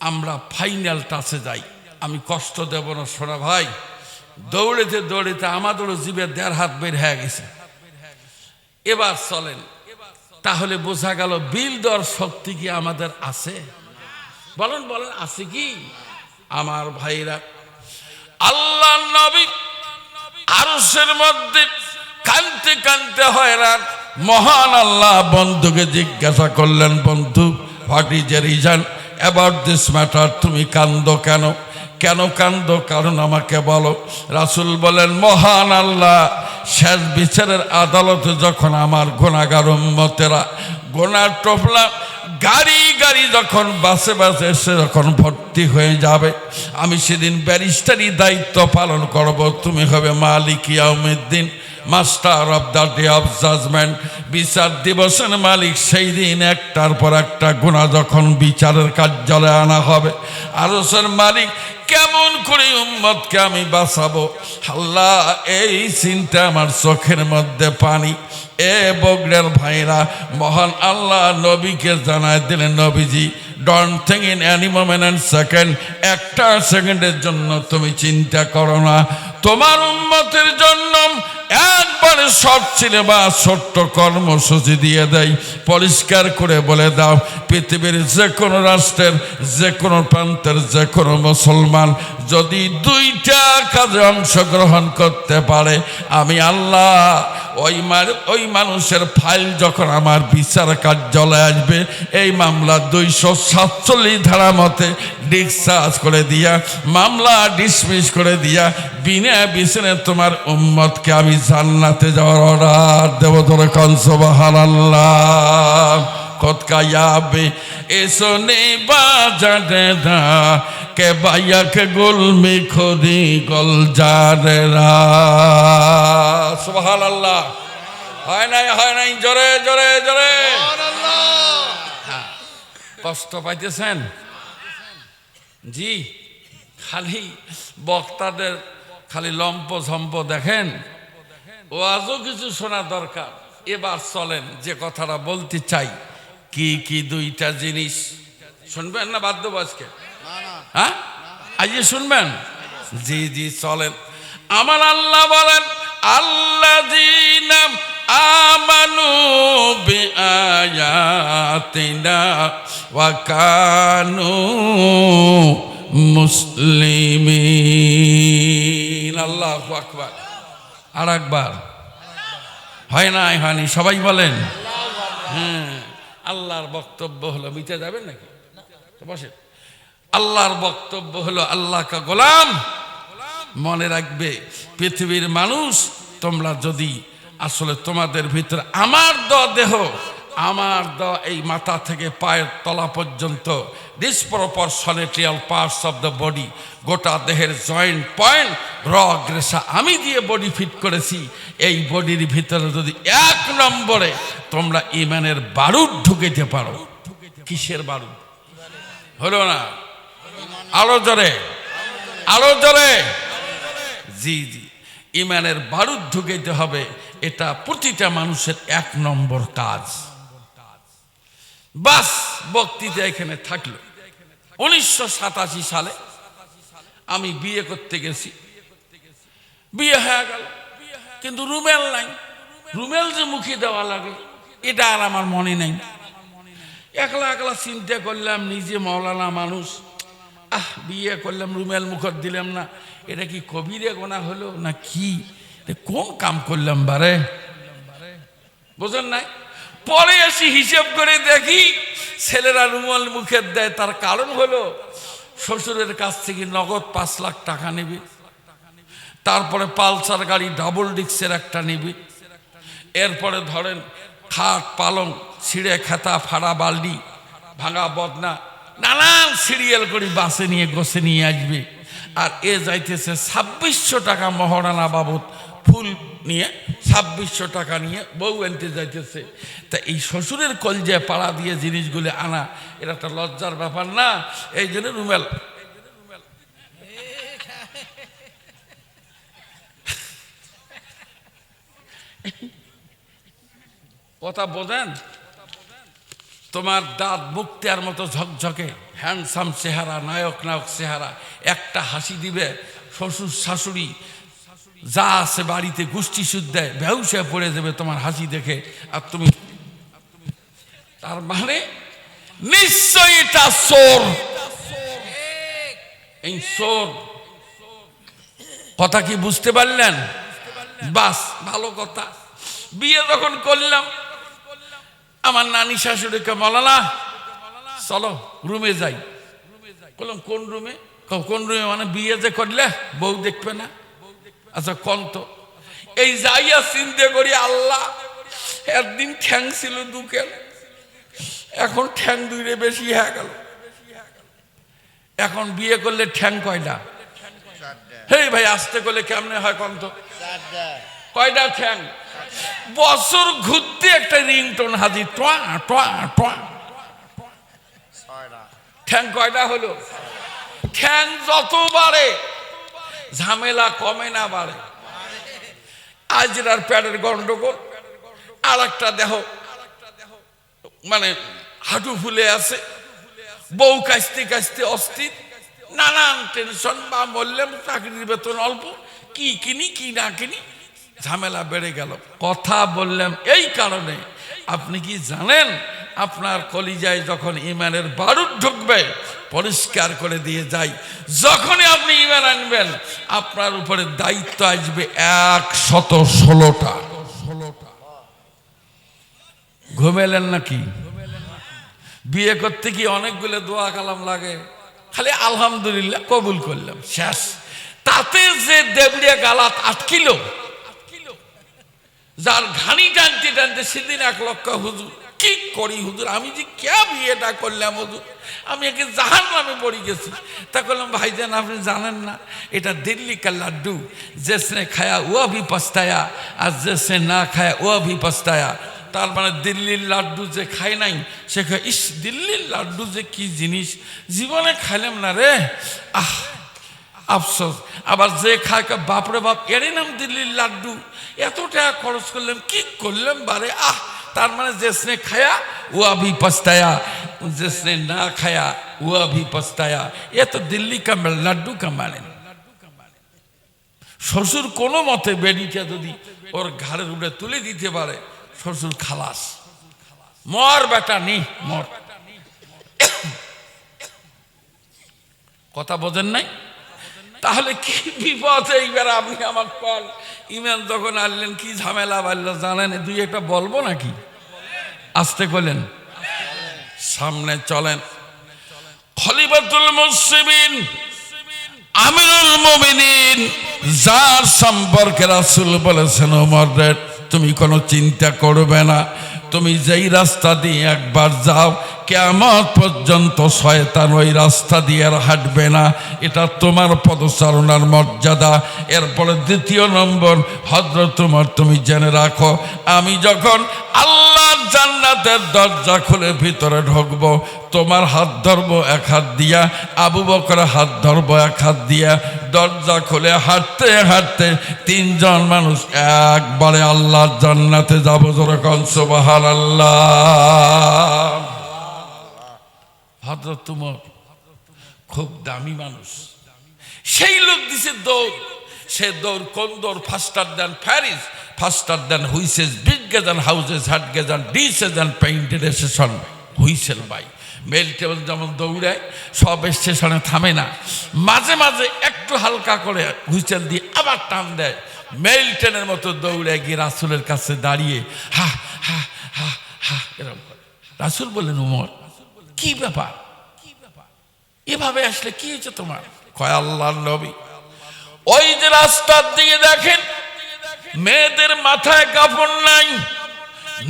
আমরা ফাইনাল টাচে যাই। আমি কষ্ট দেব না সোনা ভাই, দৌড়েতে দৌড়েতে আমাদেরও জীবে 1.5 হাত বের হয়ে গেছে। এবার চলেন, তাহলে বোঝা গেল বিল দেওয়ার শক্তি কি আমাদের আছে? বলেন বলেন, আছে কি? আমার ভাইরা, আল্লাহ নবী আরশের মধ্যে কাঁদতে কাঁদতে হয়রান। মহান আল্লাহ বন্ধুকে জিজ্ঞাসা করলেন, বন্ধু, what is the reason about this matter? তুমি কান্দো কেন? কেন কান্দো? কারণ আমাকে বলো। রাসূল বলেন, মহান আল্লাহ শেষ বিচারের আদালতে যখন আমার গুনাহগার উম্মতেরা গুনার টোপলা গাড়ি গাড়ি যখন বাসে বাসে এসে যখন ভর্তি হয়ে যাবে, আমি সেদিন ব্যারিস্টারি দায়িত্ব পালন করব। তুমি হবে মালিক ইয়াউমিদ্দিন, master of the day of judgement, বিচার দিবসের মালিক। সেই দিন একটার পর একটা গুনাহ যখন বিচারের কার্যালয়ে আনা হবে, আরশের মালিক কেমন করে উম্মতকে আমি বাঁচাবো? আল্লাহ, এই চিন্তা আমার চোখের মধ্যে পানি। এ বগড়ের ভাইরা, মহান আল্লাহ নবীকে জানায় দিলেন, নবীজি, don't think in any moment and second, একটা সেকেন্ডের জন্য তুমি চিন্তা করো না। তোমার উম্মতের জন্য একবারে শর্ট সিলেবাস, ছোট্ট কর্মসূচি দিয়ে দেয়। পরিষ্কার করে বলে দাও, পৃথিবীর যে কোনো রাষ্ট্রের যে কোনো প্রান্তের যে কোনো মুসলমান যদি 2টা কাজে অংশগ্রহণ করতে পারে, আমি আল্লাহ ওই মানুষের ফাইল যখন আমার বিচার কার্যালয়ে আসবে, এই মামলা 247 ধারা মতে ডিসচার্জ করে দিয়া, মামলা ডিসমিস করে দিয়া, বিনা বিচারে তোমার উম্মতকে আমি জান্নাতে যাওয়ার অর্ডার দেব। ধরে কোন সুবহানাল্লাহ। खुद का याबे ऐसोने बाजड़ा के बाया के गुल में खुदी गुल जारेरा सुभान अल्लाह হয় নাই জোরে জোরে জোরে কষ্ট পাইতেছেন জি খালি বক্তাদের খালি লম্প ঝম্প দেখেন ও আজও কিছু শোনা দরকার এবার চলেন যে কথাটা বলতে চাই কি কি দুইটা জিনিস শুনবেন না বাধ্য আজকে হ্যাঁ আজ শুনবেন জি জি চলেন আমার আল্লাহ বলেন আল্লাযীনা আমানু বিআয়াতিনা ওয়া কানু মুসলিমিন আল্লাহু আকবার আরেকবার হয়নি সবাই বলেন হ্যাঁ আল্লাহর বক্তব্য হলো মিটে যাবেন নাকি তো বসেন আল্লাহর বক্তব্য হলো আল্লাহ কা গোলাম মনে রাখবে পৃথিবীর মানুষ তোমরা যদি আসলে তোমাদের ভিতরে আমার দেহ আমার এই মাথা থেকে পায়ের তলা পর্যন্ত ডিসপ্রপরশনেটিয়াল পার্টস অফ দ্য বডি গোটা দেহের জয়েন্ট পয়েন্ট রগ রেশা আমি দিয়ে বডি ফিট করেছি এই বডির ভিতরে যদি এক নম্বরে তোমরা ঈমানের বারুদ ঢুকাইতে পারো কিসের বারুদ হলো না আরো জোরে জি জি ঈমানের বারুদ ঢুকাইতে হবে এটা প্রতিটা মানুষের এক নম্বর কাজ বাস বক্তৃতা এখানে থাকলো 1987 সালে আমি বিয়ে করতে গেছি বিয়ে হয়ে গেল কিন্তু রুমেল নাই রুমেল যে মুখে দেওয়া লাগে এটা আর আমার মনে নাই একলা একলা চিন্তা করলাম নিজে মওলানা মানুষ বিয়ে করলাম রুমেল মুখর দিলাম না এটা কি কবিরে গোনা হলো না কি কোন কাম করলাম বারে বুঝেন নাই পরে এসে হিসেব করে দেখি ছেলেরা রুমাল মুখের দেয় তার কারণ হলো শ্বশুরের কাছ থেকে নগদ 5 লাখ টাকা নেবে তারপরে পালসার গাড়ি ডাবল ডিক্সের একটা নেবে এরপরে ধরেন খাট পালং ছিঁড়ে খেতা ফাড়া বালডি ভাঙা বদনা নানান সিরিয়াল করে বাসে নিয়ে গোসে নিয়ে আসবে আর এ যাইতেছে 2600 টাকা মহারানা বাবদ ফুল নিয়ে 2600 টাকা নিয়ে বউ আনতে যাইতেছে তা এই শ্বশুরের কলজায় পাড়া দিয়ে জিনিসগুলো আনা এটা একটা লজ্জার ব্যাপার না এই জন্য রুমেল কথা বোঝেন তোমার দাঁত মুক্তিয়ার মতো ঝকঝকে হ্যান্ডসাম চেহারা নায়ক চেহারা একটা হাসি দিবে শ্বশুর শাশুড়ি যা আছে বাড়িতে গোষ্ঠী সুদ দেয় বেহুশে পড়ে যাবে তোমার হাসি দেখে আর তুমি তার মানে নিশ্চয়ই এটা চোর এই চোর কথা কি বুঝতে পারলেন বাস ভালো কথা বিয়ে যখন করলাম আমার নানি শাশুড়িকে মওলানা চলো রুমে যাই বললাম কোন রুমে মানে বিয়ে যে করলে বউ দেখবে না আচ্ছা কোন তো এই যাইয়া চিন্তা করি আল্লাহ একদিন ঠ্যাং ছিল দুকেল এখন ঠ্যাং দুইরে বেশি হয়ে গেল এখন বিয়ে করলে ঠ্যাং কয়টা হেই ভাই আসতে করলে কেমনে হয় কোন তো কয়টা ঠ্যাং বছর ঘুরতে একটা রিংটোন হাজির টোয়া টোয়া টোয়া ঠ্যাং কয়টা হলো ঠ্যাং যত বাড়ে ঝামেলা কমে না বাড়ে আজরার প্যাডের গন্ডগোল আর একটা দেহ মানে হাঁটু ফুলে আছে বউ কাশতে কাশতে অস্থির নানান টেনশন বা বললাম চাকরির বেতন অল্প কি কিনি কি না কিনি ঝামেলা বেড়ে গেল কথা বললাম এই কারণে আপনি কি জানেন আপনার কলিজায় যখন ঈমানের বারুদ ঢুকবে পরিষ্কার করে দিয়ে যাই যখনই আপনি ঈমান আনবেন আপনার উপরে দায়িত্ব আসবে 116টা ঘুমেলেন নাকি বিয়ে করতে কি অনেকগুলো দোয়া কালাম লাগে খালি আলহামদুলিল্লাহ কবুল করলাম শেষ তাতে যে দেবড়িয়া গালাত আটকিল যার ঘানি টানতে টানতে সেদিন 1 লক্ষ হুজুর কি করি হুজুর, আমি যে কে বিয়েটা করলাম হুজুর, আমি একে জাহান্নামে পড়ে গেছি। তা বললাম ভাইজান আপনি জানেন না এটা দিল্লি কা লাড্ডু, জেসনে খায়া ও ভি পস্তায়া আর জেসনে না খায়া ও ভি পস্তায়া। তার মানে দিল্লির লাড্ডু যে খায় নাই সে খায়, ইস দিল্লির লাড্ডু যে কি জিনিস, জীবনে খাইলাম না রে, আহ আফসোস। আবার যে খায় বাপরে বাপ, এরই নাম দিল্লির লাড্ডু, এত টাকা খরচ করলাম কি করলাম বারে, আহ। তার মানে জেসনে খায়া ও আভি পস্তায়া, জেসনে না খায়া ও আভি পস্তায়া। এ তো দিল্লি কা লাড্ডু কা মানে। শ্বশুর কোনো মতে বেডিটা যদি ওর ঘাড়ের উপরে তুলে দিতে পারে, শ্বশুর খালাস, মর বেটা নি মর। কথা বোঝেন নাই? তাহলে কি বিপদ এইবার আপনি আমার কল ইমান যখন আনলেন কি ঝামেলা বাড়লো জানেন? দুই একটা বলবো নাকি? আসতে কইলেন, সামনে চলেন। খলিফাতুল মুসলিমিন আমিরুল মুমিনিন, যার সম্পর্কে রাসূল বলেছেন ওমর রে তুমি কোনো চিন্তা করবে না, তুমি যেই রাস্তা দিয়ে একবার যাও কিয়ামত পর্যন্ত শয়তান ওই রাস্তা দিয়ে আর হাঁটবে না, এটা তোমার পদচারণার মর্যাদা। এরপরে দ্বিতীয় নম্বর, হযরত ওমর তুমি জেনে রাখো আমি যখন আল্লাহর জান্নাতের দরজা খুলে ভিতরে ঢুকবো, তোমার হাত ধরবো এক হাত দিয়া, আবু বকরের হাত ধরবো এক হাত দিয়া, দরজা খুলে হাঁটতে হাঁটতে তিনজন মানুষ একবারে আল্লাহর জান্নাতে যাবো। যেরকম সুবহানাল্লাহ। হযরত ওমর খুব দামি মানুষ, সেই লোক দিছে দৌড়, সে দৌড় কোন দৌড়? Faster than fairies, faster than witches, বিগ্গে than houses, hedges than ditches than painted station whistle by. মেল টেবিল যেমন দৌড়ায় সব স্টেশনে থামে না, মাঝে মাঝে একটু হালকা করে হুইসেল দিয়ে আবার টান দেয়। মেল ট্রেনের মতো দৌড়ে গিয়ে রাসূলের কাছে দাঁড়িয়ে হা হা হা হা এরকম করে। রাসূল বললেন ওমর কি ব্যাপার, এভাবে আসলে কি হয়েছে তোমার? কয় আল্লাহর নবী ওই যে রাস্তার দিকে দেখেন মেয়েদের মাথায় কাপড় নাই,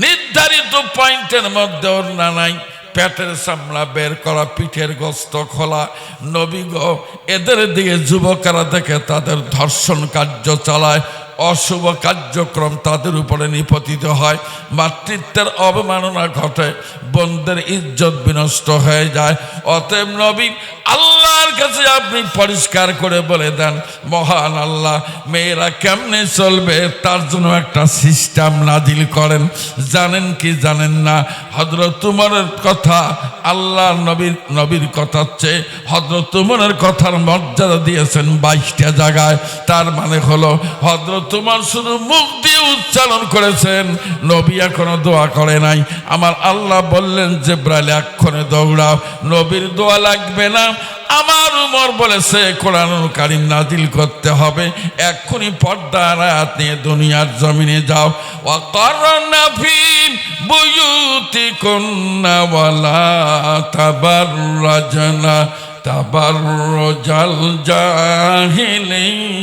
নির্ধারিত পয়েন্টের মধ্যে ওড়না নাই, পেটের চামড়া বের করা, পিঠের গোস্ত খোলা। নবী গো এদের দিকে যুবকেরা দেখে তাদের ধর্ষণ কার্য চালায়, অশুভ কার্যক্রম তাদের উপরে নিপতিত হয়, মাতৃত্বের অবমাননা ঘটে, বোনদের ইজ্জত বিনষ্ট হয়ে যায়। অতএব নবী আল্লাহর কাছে আপনি পরিষ্কার করে বলে দেন মহান আল্লাহ মেয়েরা কেমনে চলবে তার জন্য একটা সিস্টেম নাজিল করেন। জানেন কি জানেন না? হযরত ওমরের কথা আল্লাহ নবীর কথার চেয়ে হযরত ওমরের কথার মর্যাদা দিয়েছেন 22টা জায়গায়। তার মানে হলো হযরত ওমর শুধু মুখ দিয়ে উচ্চারণ করেছেন, নবী এখনো দোয়া করে নাই। আমার আল্লাহ বললেন জিবরাইল এক্ষণে দৌড়াও, নবীর দোয়া লাগবে না। আমার উমর বলেছে কোরআনুল কারীম নাজিল করতে হবে, এক্ষুনি পর্দার আয়াত নিয়ে দুনিয়ার জমিনে যাও। ওয়াকারনা ফি বুয়ুতিকুন্না ওয়ালা তাবাররাজনা তাবাররুজাল জাহিলিয়াতিল।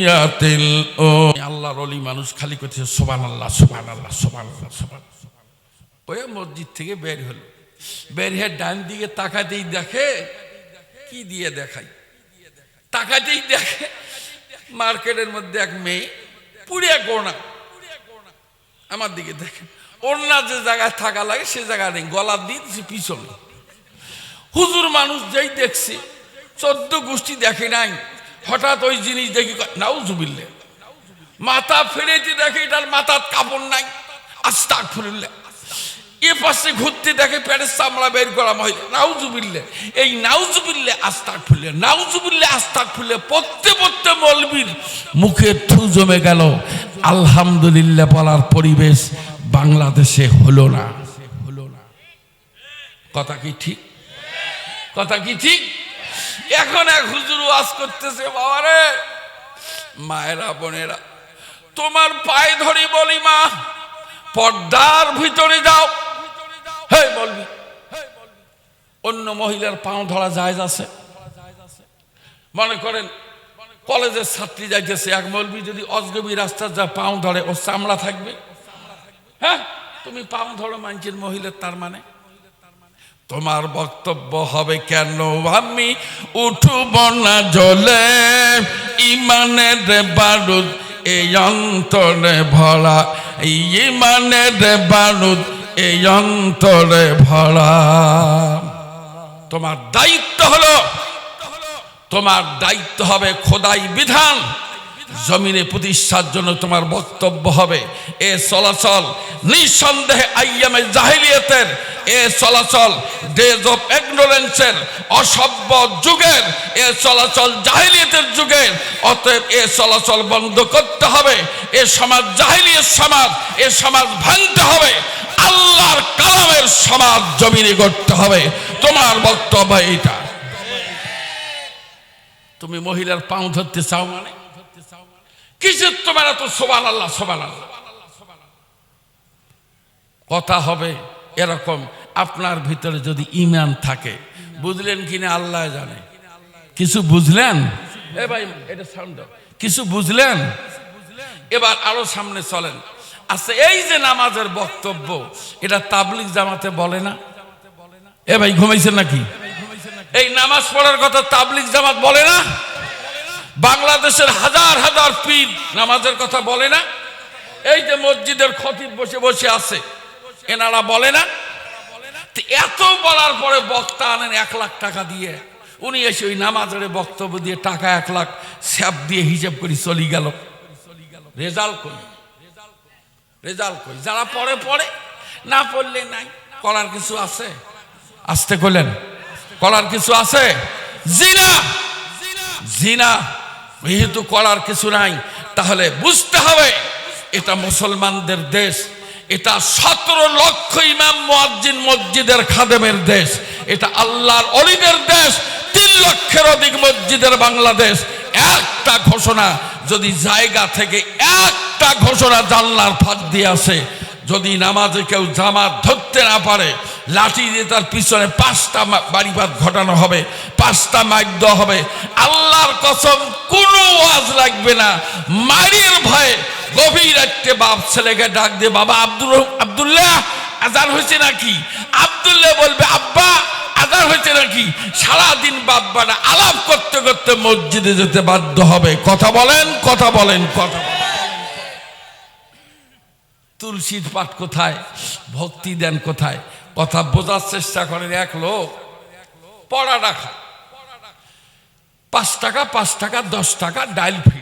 আল্লাহর ওলি মানুষ খালি করছে সুবহানাল্লাহ সুবহানাল্লাহ সুবহানাল্লাহ সুবহানাল্লাহ। ওই মসজিদ থেকে বের হলো, বের হয়ে ডান দিকে তাকাতেই দেখে কি দিয়ে দেখাই, তাকাতেই দেখে মার্কেটের মধ্যে এক মেয়ে পুড়িয়া গোনা আমার দিকে দেখে, ওড়না যে জায়গায় থাকা লাগে সে জায়গা নেই, গলা দিয়ে দিচ্ছে পিছনে। হুজুর মানুষ যেই দেখছে 14 গোষ্ঠী দেখে নাই, হঠাৎ ওই জিনিস দেখি নাউজুবিল্লাহ, মাথা ফেরেতে দেখে এটার মাথার কাপড় নাই, আস্তাগফিরুল্লাহ। এ পাশে ঘুরতে দেখে পেটের চামড়া বের করা মহিলা, নাউজুবিল্লাহ। এই নাউজুবিল্লাহ আস্তাগফিরুল্লাহ নাউজুবিল্লাহ আস্তাগফিরুল্লাহ পড়তে পড়তে মৌলবীর মুখে থু জমে গেল। আলহামদুলিল্লাহ বলার পরিবেশ বাংলাদেশে হলো না। কথা কি ঠিক? কথা কি ঠিক? এখন এক হুজুর ওয়াজ করতেছে, বাবারে মায়েরা বোনেরা তোমার পায়ে ধরি বলি মা পর্দার ভিতরে যাও। হে বলবি অন্য মহিলার পাও ধরা জায়েজ আছে? মনে করেন কলেজের ছাত্রী যাইতেছে, এক মৌলবি যদি অজগবি রাস্তা যা পাও ধরে ওর চামড়া থাকবে? হ্যাঁ তুমি পাও ধরো মানুষের মহিলার, তার মানে তোমার বক্তব্য হবে কেন আমি উঠব না জ্বলে, ইমানের বারুদ এই অন্তরে ভরা, ইমানের বারুদ এই অন্তরে ভরা। তোমার দায়িত্ব হলো, তোমার দায়িত্ব হবে খোদাই বিধান জমিনে প্রতিষ্ঠার জন্য তোমার বক্তব্য হবে। এ চলাচল নিঃসন্দেহে আইয়ামে জাহিলিয়াতের, এ চলাচল ডেজ অফ ইগনোরেন্সের, অসভ্য যুগের এ চলাচল, জাহিলিয়াতের যুগের। অতএব এ চলাচল বন্ধ করতে হবে। এ সমাজ জাহিলিয়াত সমাজ, এ সমাজ ভাঙতে হবে। আল্লাহর কালামের সমাজ জমিনে গড়তে হবে। তোমার বক্তব্য এইটা। তুমি মহিলার পাও ধরতে চাও মানে কিসের তোমার এত সুবহানাল্লাহ সুবহানাল্লাহ কথা হবে এরকম? আপনার ভিতরে যদি ঈমান থাকে, বুঝলেন কিনা আল্লাহ জানে। কিছু বুঝলেন? এ ভাই এটা সাউন্ড দাও। কিছু বুঝলেন? এবার আরো সামনে চলেন। আচ্ছা, এই যে নামাজের বক্তব্য, এটা তাবলিগ জামাতে বলে না? এ ভাই ঘুমাইছেন নাকি? এই নামাজ পড়ার কথা তাবলিগ জামাত বলে না? বাংলাদেশের হাজার হাজার পীর নামাজের কথা বলে না? এই যে মসজিদের খতিব বসে বসে আছে, এনারা বলে না? এত বলার পরে বক্তা আনেন 1 লাখ টাকা দিয়ে, উনি এসে ওই নামাজের বক্তব্য দিয়ে টাকা 1 লাখ স্যাপ দিয়ে হিসাব করে চলে গেল। রেজাল্ট কই? রেজাল্ট কই? যারা পড়ে পড়ে, না পড়লে নাই। করার কিছু আছে? আসতে কইলেন, করার কিছু আছে? জিনা, জিনা যেহেতু করার কিছু নাই, তাহলে বুঝতে হবে এটা মুসলমানদের দেশ, এটা 17 লক্ষ ইমাম মুয়াজ্জিন মসজিদের খাদেমের দেশ, এটা আল্লাহর ওলিদের দেশ, 3 লক্ষের অধিক মসজিদের বাংলাদেশ। একটা ঘোষণা যদি জায়গা থেকে একটা ঘোষণা জানলার ফাঁক দিয়ে আসে, যদি নামাজে কেউ জামাত ধরতে না পারে, লাঠি দিয়ে তার পিছনে 5টা বাড়িপাত ঘটানো হবে, 5টা মাইক দেওয়া হবে। আল্লাহর কসম কোনো ওয়াজ লাগবে না। মারির ভয়ে গভীর রাতে বাপ ছেলেকে ডাক দিয়ে, বাবা আব্দুল্লাহ আজান হয়েছে নাকি? আব্দুল্লাহ বলবে, আব্বা আজান হয়েছে নাকি? সারাদিন বাব্বাটা আলাপ করতে করতে মসজিদে যেতে বাধ্য হবে। কথা বলেন, কথা বলেন, কথা বলেন। তুলসীর পাঠ কোথায়? ভক্তি দেন কোথায়? কথা বোঝার চেষ্টা করেন। এক লোক পড়া রাখা 5 টাকা 5 টাকা 10 টাকা ডাইল ফি।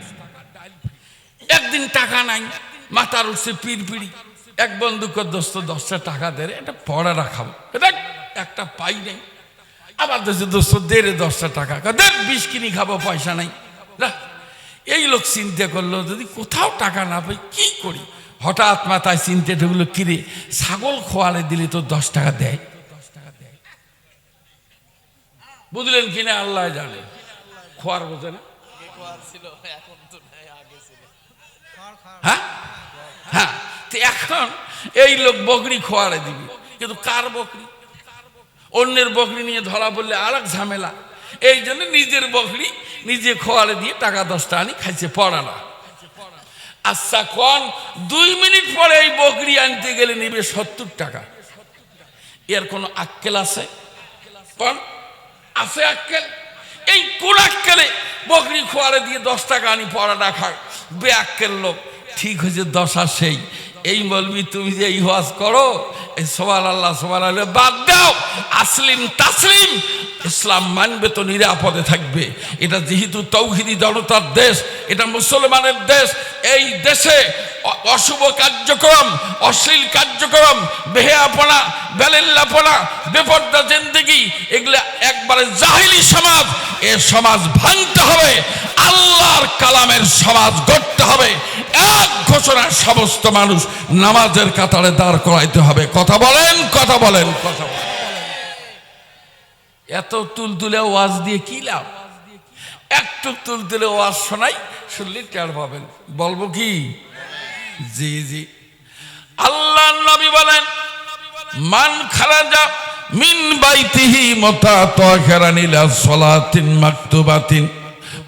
একদিন টাকা নাই, মাথার উঠছে পিড়পিড়ি। এক বন্ধুকে দোস্ত 10টা টাকা দে, এটা পড়া রাখাবো, একটা পাই নেই। আবার দোস্ত দে রে 10টা টাকা, দেখ 20 কিনি খাবো, পয়সা নাই। এই লোক চিন্তা করলো, যদি কোথাও টাকা না পাই কি করি? হঠাৎ মাথায় চিন্তা ঢুকলো, কিরে ছাগল খোয়ালে দিলে তো 10 টাকা দেয়। বুঝলেন কিনা আল্লাহ জানে। খোয়ার বোঝে না? হ্যাঁ হ্যাঁ, এখন এই লোক বকরি খোয়ারে দিবি, কিন্তু কার বকরি? অন্যের বকরি নিয়ে ধরা পড়লে আর এক ঝামেলা। এই জন্য নিজের বকরি নিজে খোয়ারে দিয়ে টাকা 10টা আনি খাইছে, পড়া না। আচ্ছা কোন 2 মিনিট পরে এই বকরি আনতে গেলে নিবে 70 টাকা। এর কোনো আক্কেল আছে? কোন আছে আক্কেল? এই কোন আক্কেলে বকরি খোয়ারে দিয়ে 10 টাকা আনি পড়াটা খায়? বে আক্কেল লোক। ঠিক হয়েছে, দশা সেই। এই বলবি তুমি যে এই ওয়াজ করো, এই সুবহানাল্লাহ সুবহানাল্লাহ বাদ দাও, আসলিম তাসলিম ইসলাম মানবে তো নিরাপদে থাকবে। এটা যেহেতু তৌহিদি জনতার দেশ, এটা মুসলমানের দেশ, এই দেশে অশুভ কার্যক্রম, অশ্লীল কার্যক্রম, বেহেয়াপনা, বেলিল্লাপনা, বেপর্দা জিন্দেগি, এগুলো একবারে জাহিলি সমাজ। এ সমাজ ভাঙতে হবে, আল্লাহর কালামের সমাজ গড়তে হবে। এক ঘোষণার সমস্ত মানুষ নামাজের কাতারে দাঁড় করাইতে হবে। কথা বলেন, কথা বলেন, কথা বলেন। এত তুলতুলে ওয়াজ দিয়ে কি লাভ? একটু তুলতুলে ওয়াজ শোনাই, শুনলে টের পাবেন। বলবো কি? জি জি। আল্লাহ নবী বলেন, মান খারাজা মিন বাইতিহি মুতাতাহিরান ইলা সালাতিন মাকতুবাতিন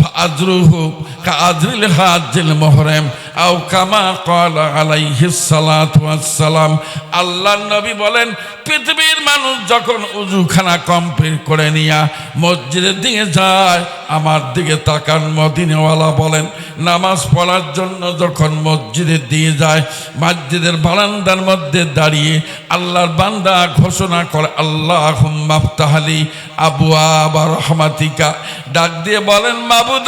ফাআজরুহু কাআজরিল হাজ্জিল মুহরাম। আও কামা ক্বালা আলাইহিস সালাতু ওয়াস সালাম। আল্লাহর নবী বলেন, পৃথিবীর মানুষ যখন উযুখানা কমপ্লিট করে নিয়া মসজিদের দিকে যায়, আমার দিকে তাকান মদিনাওয়ালা বলেন, নামাজ পড়ার জন্য যখন মসজিদের দিয়ে যায়, মসজিদের বারান্দার মধ্যে দাঁড়িয়ে আল্লাহর বান্দা ঘোষণা করে, আল্লাহুম্মা আফতাহলি আবওয়াবা রাহমাতিকা। ডাক দিয়ে বলেন, মাবুদ,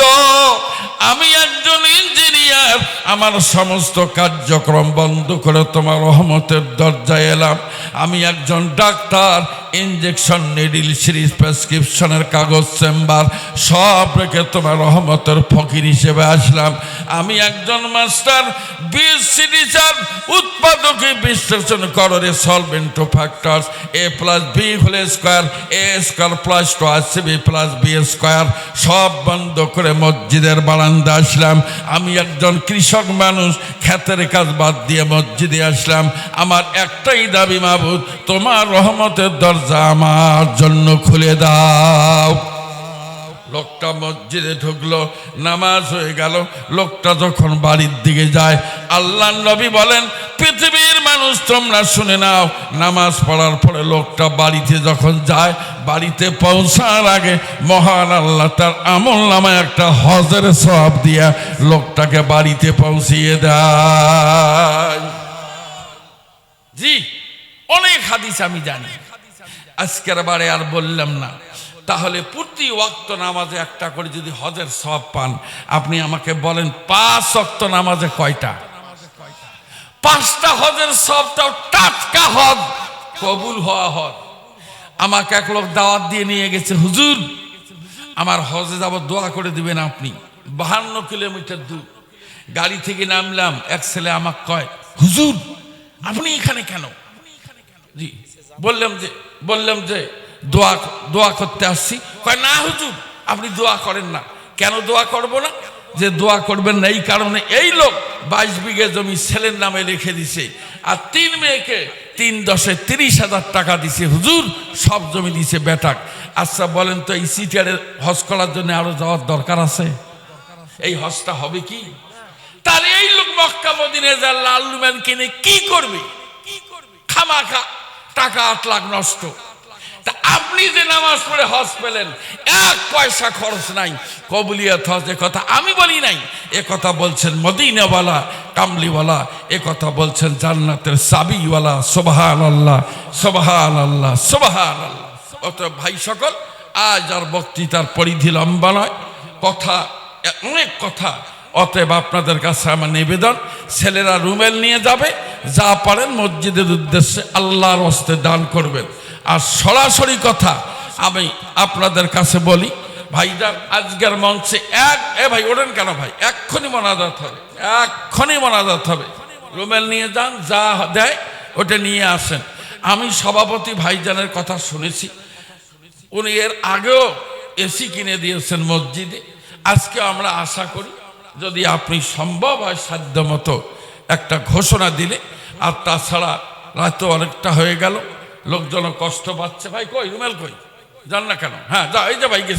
আমি একজন ইঞ্জিনিয়ার, আমার সমস্ত কার্যক্রম বন্ধ করে তোমার রহমতের দরজায় এলাম। আমি একজন ডাক্তার, ইনজেকশন, নিডিল, সিরিজ, প্রেসক্রিপশনের কাগজ, চেম্বার সব রেখে তোমার রহমতের ফকির হিসেবে আসলাম। আমি একজন মাস্টার, বীজ সিটিচার, উৎপাদকে বিশ্লেষণ করে সলভেন্ট ফ্যাক্টরস, এ প্লাস বি হোল স্কোয়ার, এ স্কোয়ার প্লাস টু আসবে প্লাস বি স্কোয়ার, সব বন্ধ করে মসজিদের বারান্দা আসলাম। আমি একজন কৃষক মানুষ, ক্ষেতের কাজ বাদ দিয়ে মসজিদে আসলাম। আমার একটাই দাবি, মাবুদ, তোমার রহমতের দরজা আমার জন্য খুলে দাও। লোকটা মসজিদে ঢুকলো, নামাজ হয়ে গেল। লোকটা যখন বাড়ির দিকে যায়, আল্লাহর নবী বলেন, পৃথিবীর মানুষ তোমরা শুনে নাও, নামাজ পড়ার পরে লোকটা বাড়িতে যখন যায়, বাড়িতে পৌঁছার আগে মহান আল্লাহ তার আমল নামায় একটা হজের সওয়াব দিয়া লোকটাকে বাড়িতে পৌঁছিয়ে দেয়। জি, অনেক হাদিস আমি জানি, আজকের বারে আর বললাম না। তাহলে প্রতি ওয়াক্ত নামাজে একটা করে যদি হজের সওয়াব পান, আপনি আমাকে বলেন 5 ওয়াক্ত নামাজে কয়টা? 5টা হজের সওয়াবটাও টাটকা হজ, কবুল হওয়া হজ। আমাকে এক লোক দাওয়াত দিয়ে নিয়ে গেছে, হুজুর আমার হজে যাব, দোয়া করে দিবেন আপনি। 52 কিলোমিটার দূর। গাড়ি থেকে নামলাম, এক ছেলে আমাকে কয়, হুজুর আপনি এখানে কেন? জি, বললাম যে দোয়া করতে আসছি। কয়, না হুজুর আপনি দোয়া করেন না। কেন দোয়া করব না? যে দোয়া করবেন না এই কারণে, এই লোক 22 বিঘে জমি ছেলের নামে রেখে দিছে, আর 3 মেয়েকে 3/10 30,000 টাকা দিছে। হুজুর সব জমি দিছে বেটাক। আচ্ছা বলেন তো, এই সিটিয়ারের হজ করার জন্য আরো যাওয়ার দরকার আছে? এই হজটা হবে কি? তাহলে এই লোক মক্কা মদিনায় যা লাল লুমেন কিনে কি করবে? খামাখা টাকা 8 লাখ নষ্ট। তা আপনি যে নামাজ পড়ে হজ পেলেন, 1 পয়সা খরচ নাই, কবুলিয়ত হজ, এ কথা আমি বলি নাই, এ কথা বলছেন মদিনাওয়ালা, কামলিওয়ালা, এ কথা বলছেন জান্নাতের চাবিওয়ালা। সুবহানাল্লাহ, সুবহানাল্লাহ, সুবহানাল্লাহ। অতএব ভাই সকল, আজ আর বক্তৃতার পরিধি লম্বা নয়, কথা অনেক কথা। অতএব আপনাদের কাছে আমার নিবেদন, ছেলেরা রুমেল নিয়ে যাবে, যা পারেন মসজিদের উদ্দেশ্যে আল্লাহর হস্তে দান করবেন। আর সরাসরি কথা আমি আপনাদের কাছে বলি, ভাইজান আজকের মঞ্চে ভাই ওঠেন কেন ভাই, এক্ষুনি মোনাজাত হবে, এক্ষুনি মোনাজাত হবে। রুমেল নিয়ে যান, যা দেয় ওটা নিয়ে আসেন। আমি সভাপতি ভাইজানের কথা শুনেছি, উনি এর আগেও এসি কিনে দিয়েছেন মসজিদে। আজকে আমরা আশা করি যদি আপনি সম্ভব হয় সাধ্য মতো একটা ঘোষণা দিলে। আর তাছাড়া রাত অনেকটা হয়ে গেল, লোকজন কষ্ট পাচ্ছে। ভাই কই রুমেল কই, জান না কেন? হ্যাঁ যা, এই যে ভাই গেছে।